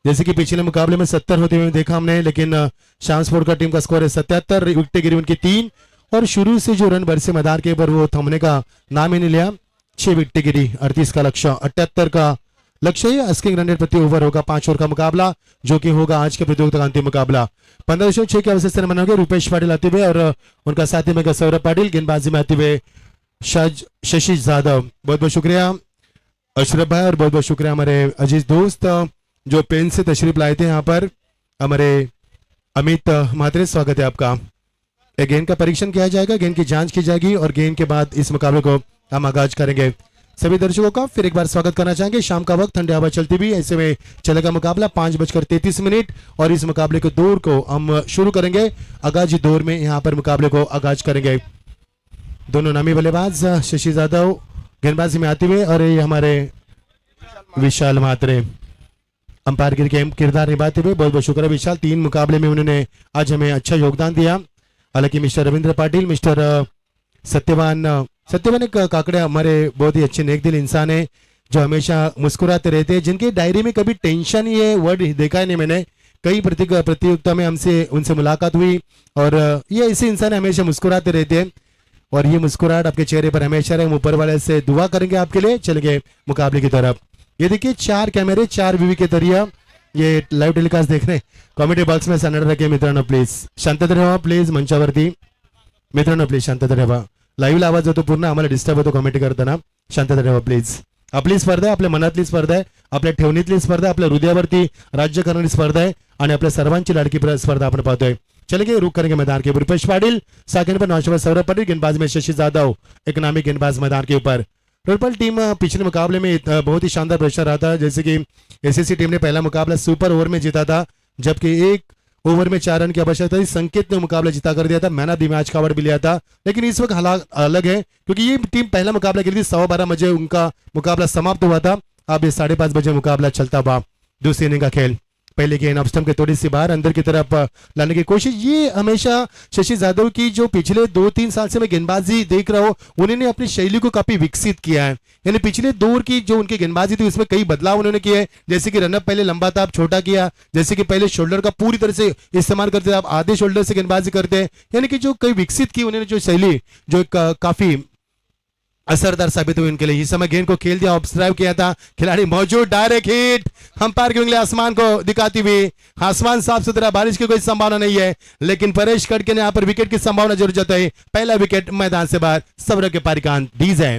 जैसे कि पिछले मुकाबले में 70 होते हुए देखा हमने, लेकिन श्याम स्पोर्ट का टीम का स्कोर है 77, विकेटें गिरी उनकी 3, और शुरू से जो रन बरसे मैदान के ऊपर वो थमने का नाम ही नहीं लिया। 6 विकेटें गिरी, 38 का लक्ष्य, 78 का लक्ष्य है। अस्किंग रन रेट प्रति ओवर होगा 5 ओवर का मुकाबला, जो कि होगा आज के प्रतियोगिता का अंतिम मुकाबला। 15.6 के अवसर से रन बनाओगे रूपेश पाटिल आते हुए, और उनका साथी में सौरभ पाटिल, गेंदबाजी में आते हुए शशि जाधव। बहुत बहुत शुक्रिया अशरफ भाई, और बहुत बहुत शुक्रिया हमारे अजीज दोस्त जो पेन से तशरीफ लाए थे यहाँ पर, हमारे अमित महात्रे, स्वागत है आपका। एक गेंद का परीक्षण किया जाएगा, गेंद की जांच की जाएगी, और गेंद के बाद इस मुकाबले को हम आगाज करेंगे। सभी दर्शकों का फिर एक बार स्वागत करना चाहेंगे। शाम का वक्त, ठंडी हवा चलती भी, ऐसे में चलेगा मुकाबला 5:33, और इस मुकाबले को दौर को हम शुरू करेंगे। आगाजी दौर में यहाँ पर मुकाबले को आगाज करेंगे। दोनों नामी बल्लेबाज शशि जाधव गेंदबाजी में आते हुए, और ये हमारे विशाल मात्रे अंपायर के किरदार निभाते हुए। बहुत बहुत शुक्रिया विशाल, 3 मुकाबले में उन्होंने आज हमें अच्छा योगदान दिया। हालांकि मिस्टर रविंद्र पाटिल, मिस्टर सत्यवान एक काकड़े हमारे बहुत ही अच्छे नेक दिल इंसान है, जो हमेशा मुस्कुराते रहते हैं, जिनके डायरी में कभी टेंशन ही है वर्ड देखा ही नहीं मैंने। कई प्रतियोगिता में हमसे उनसे मुलाकात हुई, और ये ऐसे इंसान हमेशा मुस्कुराते रहते हैं, और ये मुस्कुराहट आपके चेहरे पर हमेशा रहे। ऊपर वाले से दुआ करेंगे आपके लिए। चलेंगे मुकाबले की तरफ। ये देखिए 4 कैमरे, 4 वीवी के जरिए ये लाइव टेलीकास्ट देख रहे हैं। कॉमेडी बॉक्स में सनड रखे मित्रांनो, प्लीज शांतता राहा, प्लीज मंचावरती मित्रांनो प्लीज शांतता राहा. लाईव्हला आवाज होतो पूर्ण, आम्हाला डिस्टर्ब होतो कमेंट करताना. शांतता राहा प्लीज. आपली स्पर्धा आहे, आपल्या मनातली स्पर्धा आहे, आपल्या ठेवणीतली स्पर्धा आहे, आपल्या हृदयावरती राज्य करणारी स्पर्धा आहे आणि आपल्या सर्वांची लाडकी स्पर्धा आपण पाहतोय. चलेंगे रुक करेंगे मैदान के ऊपर. रुपेश पाटिल सेकंड पर नौशवर सौरभ पाटिल, गेंदबाज में शशि जाधव एक नामी गेंदबाज मैदान के ऊपर. रोडपाल टीम पिछले मुकाबले में बहुत ही शानदार प्रदर्शन रहा था. जैसे कि एसएससी टीम ने पहला मुकाबला सुपर ओवर में जीता था, जबकि एक ओवर में 4 रन की आवश्यकता थी. संकेत ने मुकाबला जीता कर दिया था, मैन ऑफ द मैच का अवार्ड भी लिया था. लेकिन इस वक्त हालात अलग है, क्योंकि ये टीम पहला मुकाबला खेली थी. 12:15 बजे उनका मुकाबला समाप्त हुआ था. अब ये 5:30 बजे मुकाबला चलता हुआ दूसरी इनिंग का खेल. पहले गेंद ऑफ स्टंप के थोड़ी सी बाहर अंदर की तरफ लाने की कोशिश. ये हमेशा शशि जाधव की जो पिछले 2-3 साल से मैं गेंदबाजी देख रहा हूँ, उन्होंने अपनी शैली को काफी विकसित किया है. यानी पिछले दौर की जो उनकी गेंदबाजी थी उसमें कई बदलाव उन्होंने किए. जैसे कि रनअप पहले लंबा था, अब छोटा किया. जैसे कि पहले शोल्डर का पूरी तरह से इस्तेमाल करते थे, अब आधे शोल्डर से गेंदबाजी करते हैं. यानी कि जो कई विकसित की उन्होंने जो शैली, जो काफी असरदार साबित हुई उनके लिए. इस समय गेंद को खेल दिया, ऑब्जर्व किया था, खिलाड़ी मौजूद, डायरेक्ट हिट. अंपायर की उंगली आसमान को दिखाती हुई. आसमान साफ सुथरा, बारिश की कोई संभावना नहीं है, लेकिन परेश खड़के ने यहां पर विकेट की संभावना जरूर जताई. पहला विकेट मैदान से बाहर, सौरभ के पारिकान दीज है.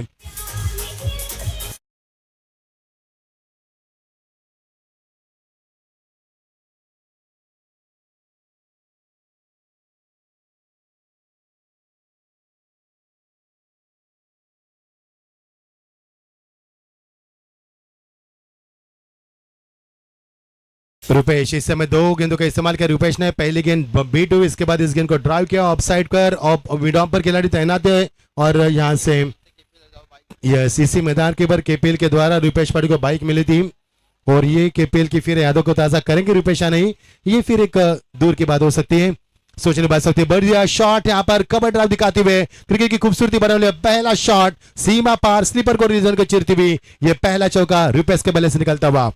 रुपेश इस समय 2 गेंदों का इस्तेमाल किया. रुपेश ने पहली गेंद बीट हुई, इसके बाद इस गेंद को ड्राइव किया ऑफ साइड कर. विडॉम पर खिलाड़ी तैनात है, और यहां से यस इसी मैदान के ऊपर केपीएल के द्वारा रुपेश पाटिल को बाइक मिली थी, और ये केपीएल की फिर यादों को ताजा करेंगे रुपेश या नहीं, ये फिर एक दूर की बात हो सकती है. सोचने बात सकते बढ़िया शॉट यहाँ पर कवर ड्राइव दिखाते हुए क्रिकेट की खूबसूरती बनाने पहला शॉट सीमा पार स्लीपर को रीजन को चिरती हुई ये पहला चौका रुपेश के बल्ले से निकलता हुआ।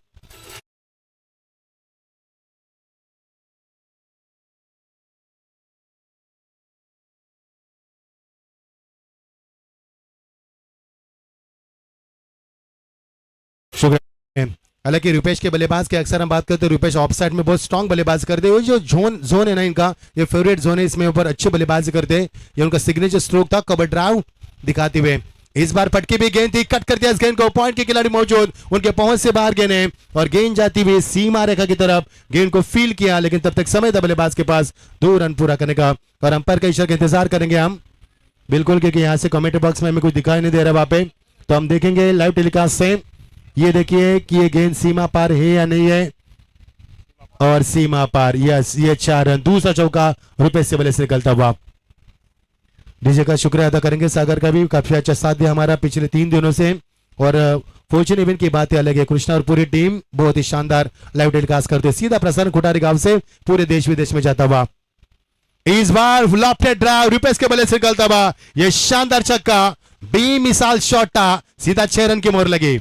शुक्रिया। हालांकि रुपेश के बल्लेबाज की अक्सर हम बात करते हैं, रुपेश ऑफ साइड में बहुत स्ट्रांग बल्लेबाज करते हैं। जो जोन है ना इनका, ये फेवरेट जोन है, इसमें ऊपर अच्छे बल्लेबाजी करते हैं। ये उनका सिग्नेचर स्ट्रोक था कवर ड्राइव दिखाते हुए। इस बार फटकी भी गेंद थी, कट कर दिया इस गेंद को, पॉइंट के खिलाड़ी मौजूद, उनके पहुंच से बाहर गेंद है और गेंद जाती हुई सीमा रेखा की तरफ, गेंद को फील किया लेकिन तब तक समय था बल्लेबाज के पास 2 रन पूरा करने का और अंपायर का इशारा का इंतजार करेंगे हम बिल्कुल, क्योंकि यहाँ से कमेंट बॉक्स में हमें कुछ दिखाई नहीं दे रहा वहां पे, तो हम देखेंगे लाइव टेलीकास्ट से। ये देखिए कि ये गेंद सीमा पार है या नहीं है और सीमा पार, यस, ये 4 रन, दूसरा चौका रुपेश से बल्ले से निकलता हुआ। डीजे का शुक्रिया अदा करेंगे, सागर का भी काफी अच्छा साथ दिया हमारा पिछले 3 दिनों से। और फॉर्चून इवेंट की बातें अलग है, कृष्णा और पूरी टीम बहुत ही शानदार लाइव टेलीकास्ट करते, सीधा प्रसारण खुटारी गांव से पूरे देश विदेश में जाता हुआ। इस बार लॉफ्टेड ड्राइव रुपेश के बल्ले से निकलता हुआ, यह शानदार छक्का बेमिसाल शॉट था, सीधा 6 रन की मोहर लगी।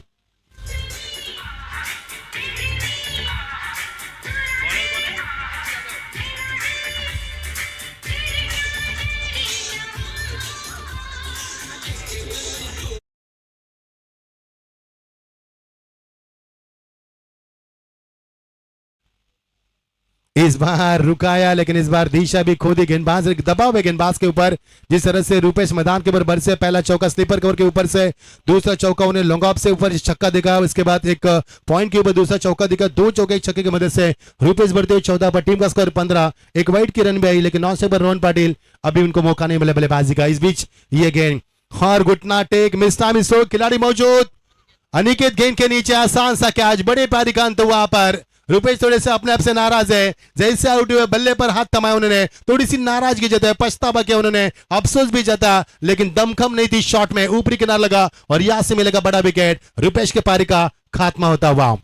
इस बार रुकाया लेकिन इस बार दिशा भी खोदी, गेंदबाज दबाव है गेंदबाज के ऊपर, जिस तरह से रुपेश मैदान के ऊपर बरसे। पहला चौका स्लीपर कवर के ऊपर से, दूसरा चौका उन्हें लॉन्ग ऑफ से ऊपर छक्का दिखा, इसके बाद एक पॉइंट के ऊपर दूसरा चौका दिखा, 2 चौके एक छक्के की मदद से रुपेश बढ़ते हुए 14 पर, टीम का स्कोर 15। एक वाइड की रन भी आई लेकिन 9 से पर रोहन पाटिल अभी उनको मौका नहीं मिला बल्लेबाजी का। इस बीच ये गेंद और घुटना टेक मिस टाइम स्ट्रोक, खिलाड़ी मौजूद, अनिकेत गेंद के नीचे आसान सा कैच, बड़े पारी का अंत हुआ पर। रुपेश थोड़े से अपने आप से नाराज है, जैसे आउट हुए बल्ले पर हाथ थमाया उन्होंने, थोड़ी सी नाराजगी जताई, पछतावा किया उन्होंने, अफसोस भी जता, लेकिन दमखम नहीं थी शॉट में, ऊपरी किनारा लगा और यहां से मिलेगा बड़ा विकेट, रुपेश के पारी का खात्मा होता हुआ।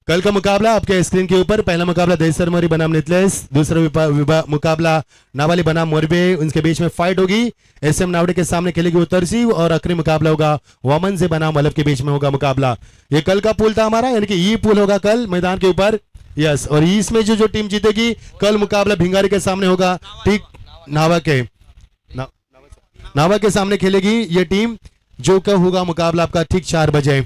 कल का मुकाबला आपके स्क्रीन के ऊपर, पहला मुकाबला देसरमोरी बनाम नितलेस, दूसरा मुकाबला नावाली बनाम मोरबे, उनके बीच में फाइट होगी। एसएम नावड़े के सामने खेलेगी उत्तरसी और आखिरी मुकाबला होगा वमन से बनाम अलफ के बीच में होगा मुकाबला। ये कल का पूल था हमारा, यानी कि ये पूल होगा कल मैदान के ऊपर, यस। और इसमें जो टीम जीतेगी कल मुकाबला भिंगारी के सामने होगा, ठीक नावा के सामने खेलेगी ये टीम, जो कब होगा मुकाबला आपका ठीक 4 बजे।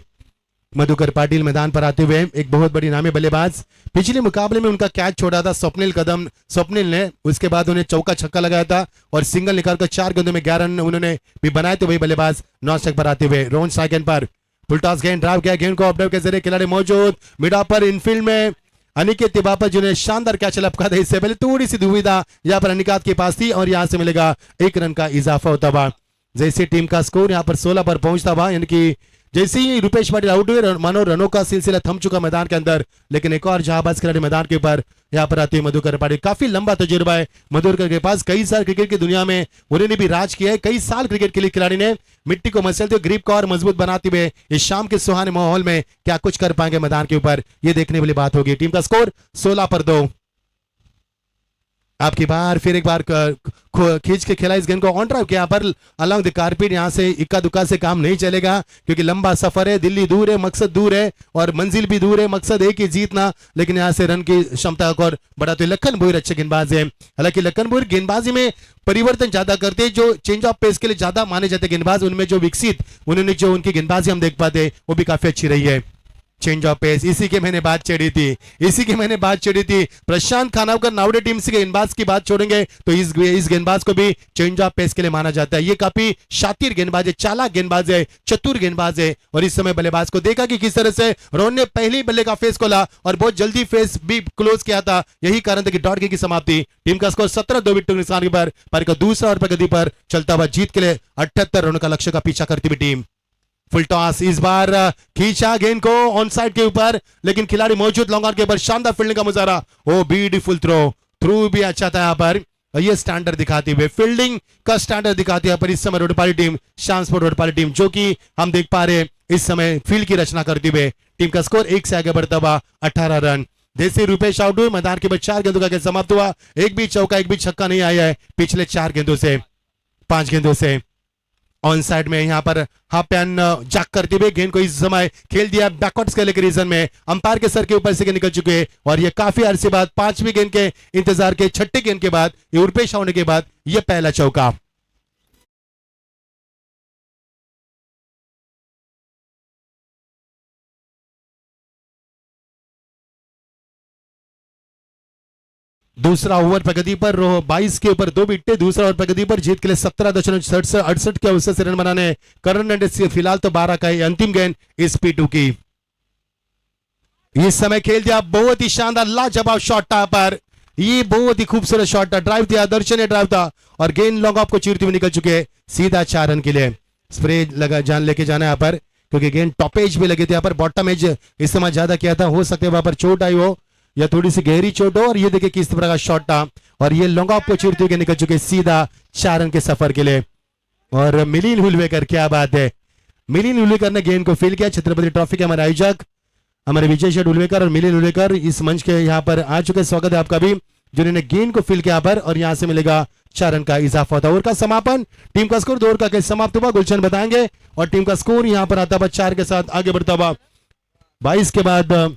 मधुकर पाटिल मैदान पर आते हुए, एक बहुत बड़ी नामी बल्लेबाज, पिछले मुकाबले में उनका कैच छोड़ा था स्वप्निल ने, उसके बाद उन्हें चौका छक्का लगाया था और सिंगल निकालकर 4 गेंदों में 11 रन उन्होंने भी बनाए थे। वही बल्लेबाज 9 स्ट्राइक पर आते हुए, रोहन साइकिल पर फुलटॉस गेंद ड्राइव किया, गेंद को अपडाउन के जरिए खिलाड़ी मौजूद, मिडा पर इनफील्ड में अनिकेत तिवारी जिन्हें शानदार कैच लपका था। इससे पहले थोड़ी सी दुविधा यहाँ पर अनिकेत के पास थी और यहाँ से मिलेगा 1 रन का इजाफा होता हुआ। जैसे टीम का स्कोर यहाँ पर 16 पर पहुंचता हुआ, यानी कि जैसे ही रुपेश पाटिल आउट हुए, मानो रनों का सिलसिला थम चुका मैदान के अंदर, लेकिन एक और जहाबाज खिलाड़ी मैदान के ऊपर यहाँ पर आती है मधुकर पाटिल। काफी लंबा तजुर्बा है मधुकर के पास, कई साल क्रिकेट की दुनिया में उन्होंने भी राज किया है, कई साल क्रिकेट के लिए खिलाड़ी ने मिट्टी को मसलते हुए ग्रिप को और मजबूत बनाते हुए इस शाम के सुहाने माहौल में क्या कुछ कर पाएंगे मैदान के ऊपर, ये देखने वाली बात होगी। टीम का स्कोर 16 पर 2। आपकी बार फिर एक बार खींच के खेला इस गेंद को ऑन ड्राइव किया पर अलॉन्ग द कारपेट, यहां से इक्का दुक्का से काम नहीं चलेगा क्योंकि लंबा सफर है, दिल्ली दूर है, मकसद दूर है और मंजिल भी दूर है, मकसद एक ही जीतना, लेकिन यहां से रन की क्षमता को और बढ़ाते हुए लखन भोईर अच्छे गेंदबाज है। हालांकि लखन भोईर गेंदबाजी में परिवर्तन ज्यादा करते हैं, जो चेंज ऑफ पेस के लिए ज्यादा माने जाते गेंदबाज, उनमें जो विकसित उन्होंने जो उनकी गेंदबाजी हम देख पाते वो भी काफी अच्छी रही है। चेंज ऑफ पेस, इसी के मैंने बात छेड़ी थी प्रशांत खानावकर नावड़े टीम से गेंदबाज की बात छोड़ेंगे तो इस गेंदबाज को भी चेंज ऑफ पेस के लिए माना जाता है। ये काफी शातिर गेंदबाज है, चालाक गेंदबाज है, चतुर गेंदबाज है और इस समय बल्लेबाज को देखा कि किस तरह से रोहन ने पहली बल्ले का फेस खोला और बहुत जल्दी फेस भी क्लोज किया था, यही कारण था कि डॉट की समाप्ति। टीम का स्कोर 17 2 विकेट नुकसान पर का दूसरा और प्रगति पर चलता हुआ जीत के लिए 78 रनों का लक्ष्य का पीछा करती हुई टीम। फुल टॉस इस बार खींचा गेंद को ऑन साइड के ऊपर, लेकिन खिलाड़ी मौजूद लॉन्ग ऑन के ऊपर शानदार फील्डिंग का मुजाहरा। ओ ब्यूटीफुल थ्रू भी अच्छा था यहाँ पर। ये स्टैंडर्ड दिखाते हुए, फील्डिंग का स्टैंडर्ड दिखाते हुए पर इस समय रोडपाली टीम, शाम स्पोर्ट रोडपाली टीम, जो कि हम देख पा रहे इस समय फील्ड की रचना करते हुए, टीम का स्कोर 1 से आगे बढ़ता हुआ 18 रन। देसी रुपेश आउट हुए, मैदान के बाद 4 गेंदों का खेल समाप्त हुआ। एक भी चौका एक भी छक्का नहीं आया है पिछले 4 गेंदों से, 5 गेंदों से। ऑन साइड में यहाँ पर हाफ पैन जैक करते हुए गेंद को इस समय खेल दिया बैकवर्ड्स के लेकर रीजन में, अंपायर के सर के ऊपर से निकल चुके हैं। और ये काफी अरसे बाद 5वीं गेंद के इंतजार के 6ठे गेंद के बाद, ये रुपेश होने के बाद ये पहला चौका। दूसरा ओवर प्रगति पर 22 के ऊपर 2 विकेट। दूसरा ओवर प्रगति पर जीत के लिए 17.68 के अवसर से रन बनाने करण रेड्डी फिलहाल तो 12 का है। अंतिम गेंद इस P2 की। इस समय खेल दिया बहुत ही शानदार लाजवाब शॉट था पर, ये बहुत ही खूबसूरत शॉट था, ड्राइव दिया, दर्शनीय ड्राइव था और गेंद लॉन्ग ऑफ को चीरते हुए निकल चुके सीधा 4 रन के लिए। स्प्रे लगा जान लेके जाना यहाँ पर, क्योंकि गेंद टॉप एज पे लगे थे यहाँ पर, बॉटम एज इस समय ज्यादा किया था, हो सकता है वहां पर चोट आई हो या थोड़ी सी गहरी चोट हो। और ये देखिए किस तरह का शॉट था और ये लॉन्ग ऑफ को चीरते हुए निकल चुके सीधा 4 रन के सफर के लिए। और मिलिंद हुलवेकर, क्या बात है, मिलिंद हुलवेकर ने गेंद को फील किया। छत्रपति ट्रॉफी के हमारे आयोजक हमारे विजय शेठ हुलवेकर और मिलिंद हुलवेकर इस मंच के यहाँ पर आ चुके। स्वागत है आपका भी, जिन्होंने गेंद को फील किया यहाँ पर, और यहाँ से मिलेगा 4 रन का इजाफा होता है। ओवर का समापन, टीम का स्कोर 2 ओवर का खेल समाप्त हुआ, गुलशन बताएंगे। और टीम का स्कोर यहाँ पर आता हुआ 4 के साथ आगे बढ़ता हुआ 22 के बाद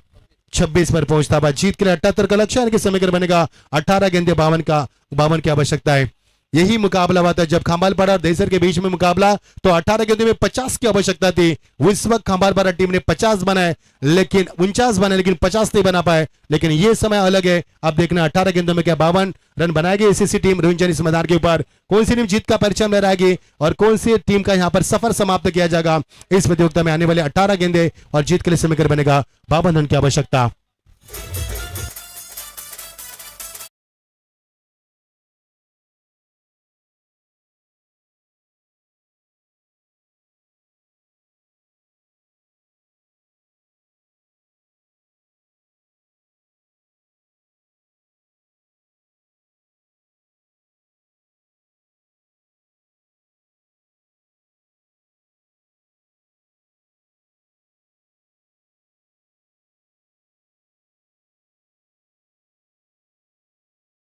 26 पर पहुंचता हुआ। जीत के लिए 78 का लक्ष्य, यानी कि समीकरण बनेगा 18 गेंदे 52 की आवश्यकता है। यही मुकाबला हुआ था जब खांबालपाड़ा और देसर के बीच में मुकाबला, तो 18 गेंदों में 50 की आवश्यकता थी। उस वक्त खांबालपाड़ा टीम ने 50 बनाए, लेकिन 49 बनाए, लेकिन 50 नहीं बना पाए। लेकिन ये समय अलग है, अब देखना 18 गेंदों में क्या 52 रन बनाएगी एसीसी टीम रोहिंजन इस मैदान के ऊपर। कौन सी टीम जीत का परिचय लहराएगी और कौन सी टीम का यहाँ पर सफर समाप्त किया जाएगा इस प्रतियोगिता में। आने वाले 18 गेंदे और जीत के लिए समीकरण बनेगा 52 रन की आवश्यकता।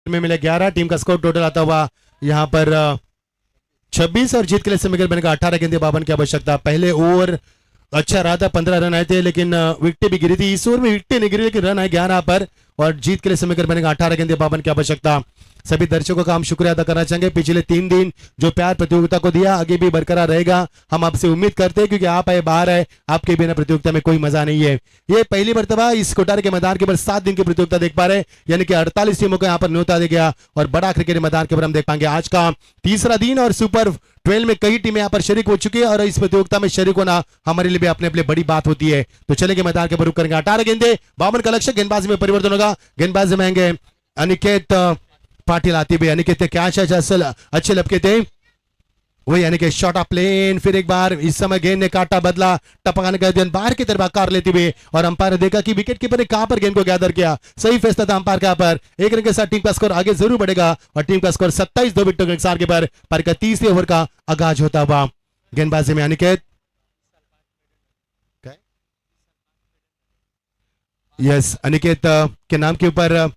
में मिले 11, टीम का स्कोर टोटल आता हुआ यहाँ पर 26 और जीत के लिए समीकरण बनेगा 18 गेंदे 52 की आवश्यकता। पहले ओवर अच्छा रहा था, 15 रन आए थे, लेकिन विकेटें भी गिरी थी। इस ओवर में विकेटें नहीं गिरी, लेकिन रन आए 11 पर, और जीत के लिए समीकरण बनेगा 18 गेंदे 52 की आवश्यकता। सभी दर्शकों का हम शुक्रिया अदा करना चाहेंगे, पिछले 3 दिन जो प्यार प्रतियोगिता को दिया, आगे भी बरकरार रहेगा, हम आपसे उम्मीद करते हैं, क्योंकि आप आए बाहर है, आपके बिना प्रतियोगिता में कोई मजा नहीं है। ये पहली मर्तबा इस कोटार के मैदान के ऊपर 7 दिन की प्रतियोगिता देख पा रहे हैं, यानी कि 48 टीमों को यहाँ पर न्योता दे गया और बड़ा क्रिकेट मैदान के ऊपर हम देख पाएंगे आज का तीसरा दिन। और सुपर 12 में कई टीमें यहाँ पर शरीक हो चुकी है, और इस प्रतियोगिता में शरीक होना हमारे लिए भी अपने अपने बड़ी बात होती है। तो चलेंगे मैदान के ऊपर रुक करेंगे 18 गेंदे 52 का लक्ष्य। गेंदबाजी में परिवर्तन होगा, गेंदबाजी में आएंगे अनिकेत पाटिल आती हुई। अनिकेत ने कैच अच्छे लपके थे, वही यानी कि शॉट ऑफ प्लेन। फिर एक बार इस समय गेंद ने काटा बदला, टपकाने का गेंद बाहर की तरफ आकार लेते हुए, और अंपायर ने देखा कि विकेट कीपर ने कहां पर गेंद को गैदर किया। सही फैसला था अंपायर का पर। 1 रन के साथ टीम का स्कोर आगे जरूर बढ़ेगा, और टीम का स्कोर 27 2 विकेटों के नुकसान के पर का 30वें ओवर का आगाज होता हुआ। गेंदबाजी में अनिकेत, यस, अनिकेत के नाम के ऊपर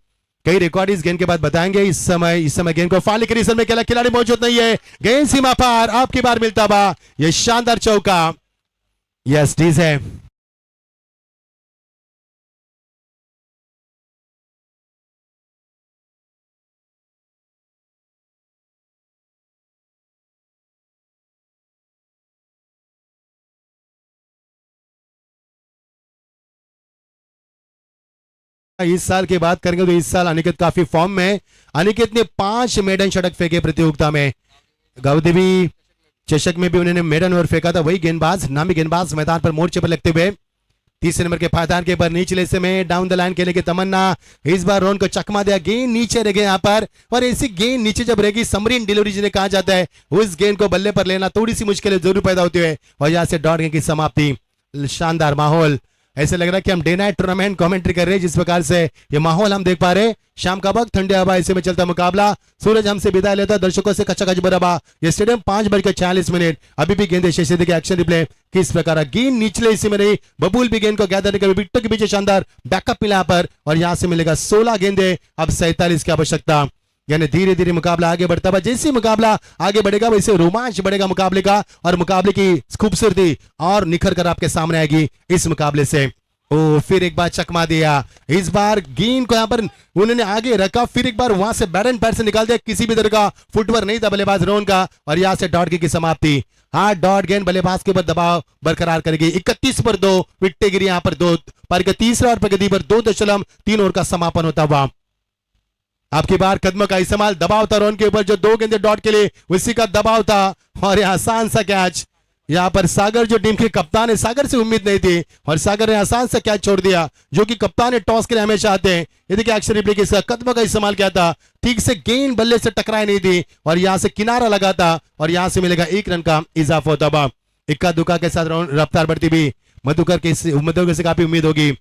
कई रिकॉर्ड इस गेंद के बाद बताएंगे। इस समय गेंद को फाली करीसन में खिलाड़ी मौजूद नहीं है, गेंद सीमा पार, आपकी बार मिलता हुआ ये शानदार चौका। यस, डीज है। इस साल की बात करेंगे तो इस साल अनिकेत काफी फॉर्म में है। अनिकेत ने 5 मेडन शतक फेंके प्रतियोगिता में। गांवदेवी चषक में भी उन्होंने मेडन ओवर फेंका था। वही गेंदबाज, नामी गेंदबाज मैदान पर मोर्चे पर लगते हुए तीसरे नंबर के पायदान के ऊपर निचले हिस्से में डाउन द लाइन खेलने की तमन्ना। इस बार रोन को चकमा दिया, गेंद नीचे रह गए यहाँ पर, और ऐसी गेंद नीचे जब रहेगी समरीन डिलीवरी जिन्हें कहा जाता है, उस गेंद को बल्ले पर लेना थोड़ी सी मुश्किल जरूर पैदा होती है, और यहाँ से डॉट गेंद की समाप्ति। शानदार माहौल, ऐसे लग रहा है कि हम डे नाइट टूर्नामेंट कमेंट्री कर रहे हैं, जिस प्रकार से ये माहौल हम देख पा रहे हैं। शाम का वक्त, ठंडी हवा, ऐसे में चलता मुकाबला। सूरज हमसे विदाई लेता है, दर्शकों से कच्चा कच बराबा। ये स्टेडियम 5:40 अभी भी गेंदे शेष के एक्शन रिप्ले किस प्रकार, गेंद निचले हिस्से में रही, बबूल भी गेंद को गैदर कर विकेटों के पीछे शानदार बैकअप मिला यहाँ पर, और यहाँ से मिलेगा 16 गेंदे, अब 47 की आवश्यकता। यानी धीरे धीरे मुकाबला आगे बढ़ता हुआ, जैसे मुकाबला आगे बढ़ेगा वैसे रोमांच बढ़ेगा मुकाबले का, और मुकाबले की खूबसूरती और निखर कर आपके सामने आएगी इस मुकाबले से। ओ, फिर एक बार चकमा दिया, इस बार गेंद को यहां पर उन्होंने आगे रखा, फिर एक बार वहां से बैट एंड पैड से निकाल दिया, किसी भी तरह का फुटवर्क नहीं था बल्लेबाज रोन का, और यहां से डॉट की समाप्ति। हाँ, डॉट गेंद बल्लेबाज के ऊपर दबाव बरकरार करेगी। 31 पर 2 विकेटें गिरी यहाँ पर, 2 पर तीसरा और प्रगति पर 2.3 ओवर का समापन होता हुआ। आपकी बार कदमों का इस्तेमाल, दबाव था रोन के ऊपर, जो 2 गेंदे डॉट के लिए उसी का दबाव था, और यह आसान सा कैच यहाँ पर सागर जो टीम के कप्तान है, सागर से उम्मीद नहीं थी, और सागर ने आसान सा कैच छोड़ दिया, जो कि कप्तान है टॉस के लिए हमेशा आते हैं। ये देखिए एक्शन रिप्ले के इसका कदमों का इस्तेमाल किया था, ठीक से गेंद बल्ले से टकराई नहीं थी, और यहां से किनारा लगा था, और यहां से मिलेगा 1 रन का इजाफा होता हुआ। इक्का दुक्का के साथ रफ्तार बढ़ती भी मधुकर से काफी उम्मीद होगी।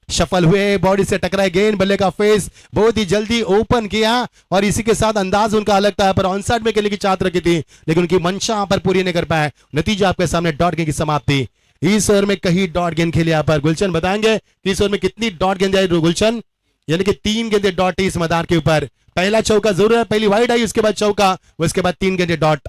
सफल हुए, बॉडी से टकराए गेंद, बल्ले का फेस बहुत ही जल्दी ओपन किया, और इसी के साथ अंदाज उनका अलग था, पर ऑनसाइड में खेलने की चाहत रखी थी, लेकिन उनकी मंशा पर पूरी नहीं कर पाए। नतीजा आपके सामने डॉट गेंद की समाप्ति। इस ओवर में कहीं डॉट गेंद खेली यहाँ पर, गुलशन बताएंगे कि इस ओवर में कितनी डॉट गेंद आई गुलशन? यानी कि 3 गेंदे डॉट इस मैदान के ऊपर। पहला चौका जरूर है, पहली वाइड आई, उसके बाद चौका, उसके बाद 3 गेंदे डॉट।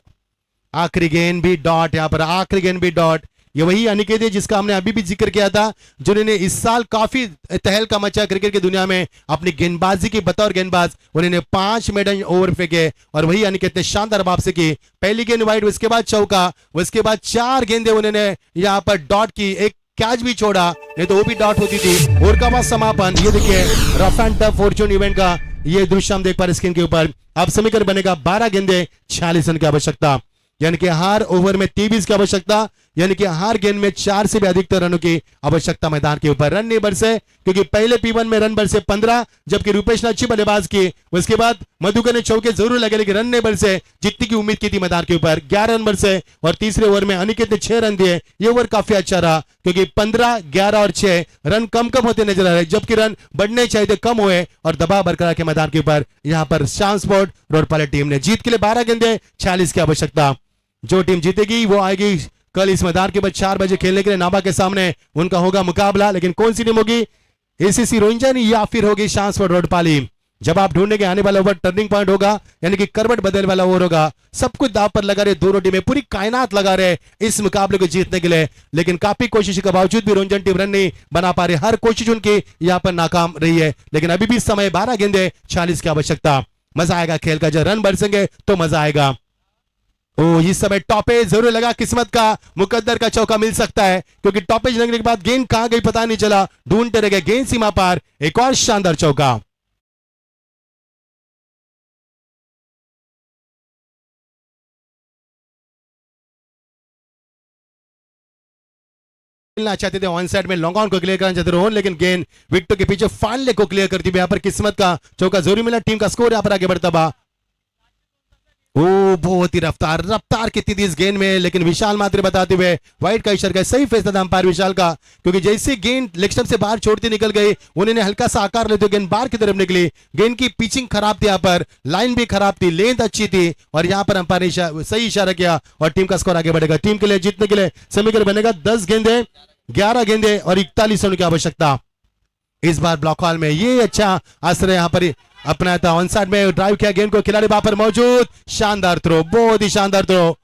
आखिरी गेंद भी डॉट, यहाँ पर आखिरी गेंद भी डॉट। ये वही अनिकेत है जिसका हमने अभी भी जिक्र किया था, जिन्होंने इस साल काफी तहलका मचा क्रिकेट की दुनिया में अपनी गेंदबाजी की बतौर गेंदबाज। उन्होंने 5 मेडन ओवर फेंके, और वही अनिकेत ने शानदार वापसी की। पहली गेंद वाइड, उसके बाद चौका, उसके बाद 4 गेंदे उन्होंने यहाँ पर डॉट की, एक कैच भी छोड़ा, नहीं तो वो भी डॉट होती थी। और का बाद समापन, ये देखिए rough and tough Fortune event का ये दृश्य हम देख पा रहे स्क्रीन के ऊपर। अब समीकरण बनेगा 12 गेंदे 46 रन की आवश्यकता, यानी कि हर ओवर में 23 की आवश्यकता, यानी कि हर गेंद में 4 से भी अधिकतर रनों की आवश्यकता मैदान के ऊपर। रन नहीं बरसे, क्योंकि पहले P1 में रन बरसे 15, जबकि रुपेश ने अच्छी बल्लेबाज की, उसके बाद मधुकर ने चौके जरूर लगे, लेकिन रन नहीं बरसे जितनी की उम्मीद की थी मैदान के ऊपर। 11 रन बरसे, और तीसरे ओवर में अनिकेत ने 6 रन दिए। ये ओवर काफी अच्छा रहा, क्योंकि 15, 11 और 6 रन कम होते नजर आ रहे, जबकि रन बढ़ने चाहिए थे, कम हुए, और दबाव बरकरार के मैदान के ऊपर। यहां पर शाम स्पोर्ट रोडपाले टीम ने जीत के लिए 12 गेंदे 46 की आवश्यकता। जो टीम जीतेगी वो आएगी कल इस मैदान के बाद 4 बजे खेलने के लिए नाभा के सामने, उनका होगा मुकाबला। लेकिन कौन सी टीम होगी? एसीसी रोइंजन या फिर होगी शांसफोर्ड रोडपाली। जब आप ढूंढने के आने वाला ओवर टर्निंग पॉइंट होगा, यानी कि करवट बदलने वाला ओवर होगा। सब कुछ दांव पर लगा रहे दोनों टीमें, पूरी कायनात लगा रहे इस मुकाबले को जीतने के लिए, लेकिन काफी कोशिश के बावजूद भी रोइंजन टीम रन नहीं बना पा रही। हर कोशिश उनकी यहाँ पर नाकाम रही है, लेकिन अभी भी समय 12 गेंदे 46 की आवश्यकता। मजा आएगा खेल का, जब रन बरसेंगे तो मजा आएगा। ओ, इस समय टॉपेज जरूर लगा, किस्मत का मुकद्दर का चौका मिल सकता है, क्योंकि टॉपेज लगने के बाद गेंद कहां गई पता नहीं चला, ढूंढते रह गए गेंद सीमा पार। एक और शानदार चौका। खेलना चाहते थे ऑन साइड में, लॉन्ग ऑन को क्लियर करना चाहते रोहन, लेकिन गेंद विकेटों के पीछे फानले को क्लियर करती हुई यहाँ पर किस्मत का चौका जरूर मिला। टीम का स्कोर यहाँ पर आगे बढ़ता बा। ओ, बहुत ही रफ्तार कितनी थी इस गेंद में, लेकिन विशाल मात्र बताते हुए वाइड का इशारा, सही फैसला था अंपायर विशाल का, क्योंकि जैसे गेंद लेग स्टंप से बाहर छोड़ती निकल गई, उन्होंने हल्का सा आकार लेते गेंद बाहर की तरफ निकली। गेंद की पिचिंग खराब थी, यहाँ पर लाइन भी खराब थी, लेंथ अच्छी थी, और यहाँ पर अंपायर ने सही इशारा किया, और टीम का स्कोर आगे बढ़ेगा। टीम के लिए जीतने के लिए समीकरण बनेगा 10 गेंदे 11 गेंदे और 41 रन की आवश्यकता। इस बार ब्लॉक हॉल में ये अच्छा असर यहाँ पर अपना था, ऑन साइड में ड्राइव किया गेंद को, खिलाड़ी वहां पर मौजूद, शानदार थ्रो, बहुत ही शानदार थ्रो।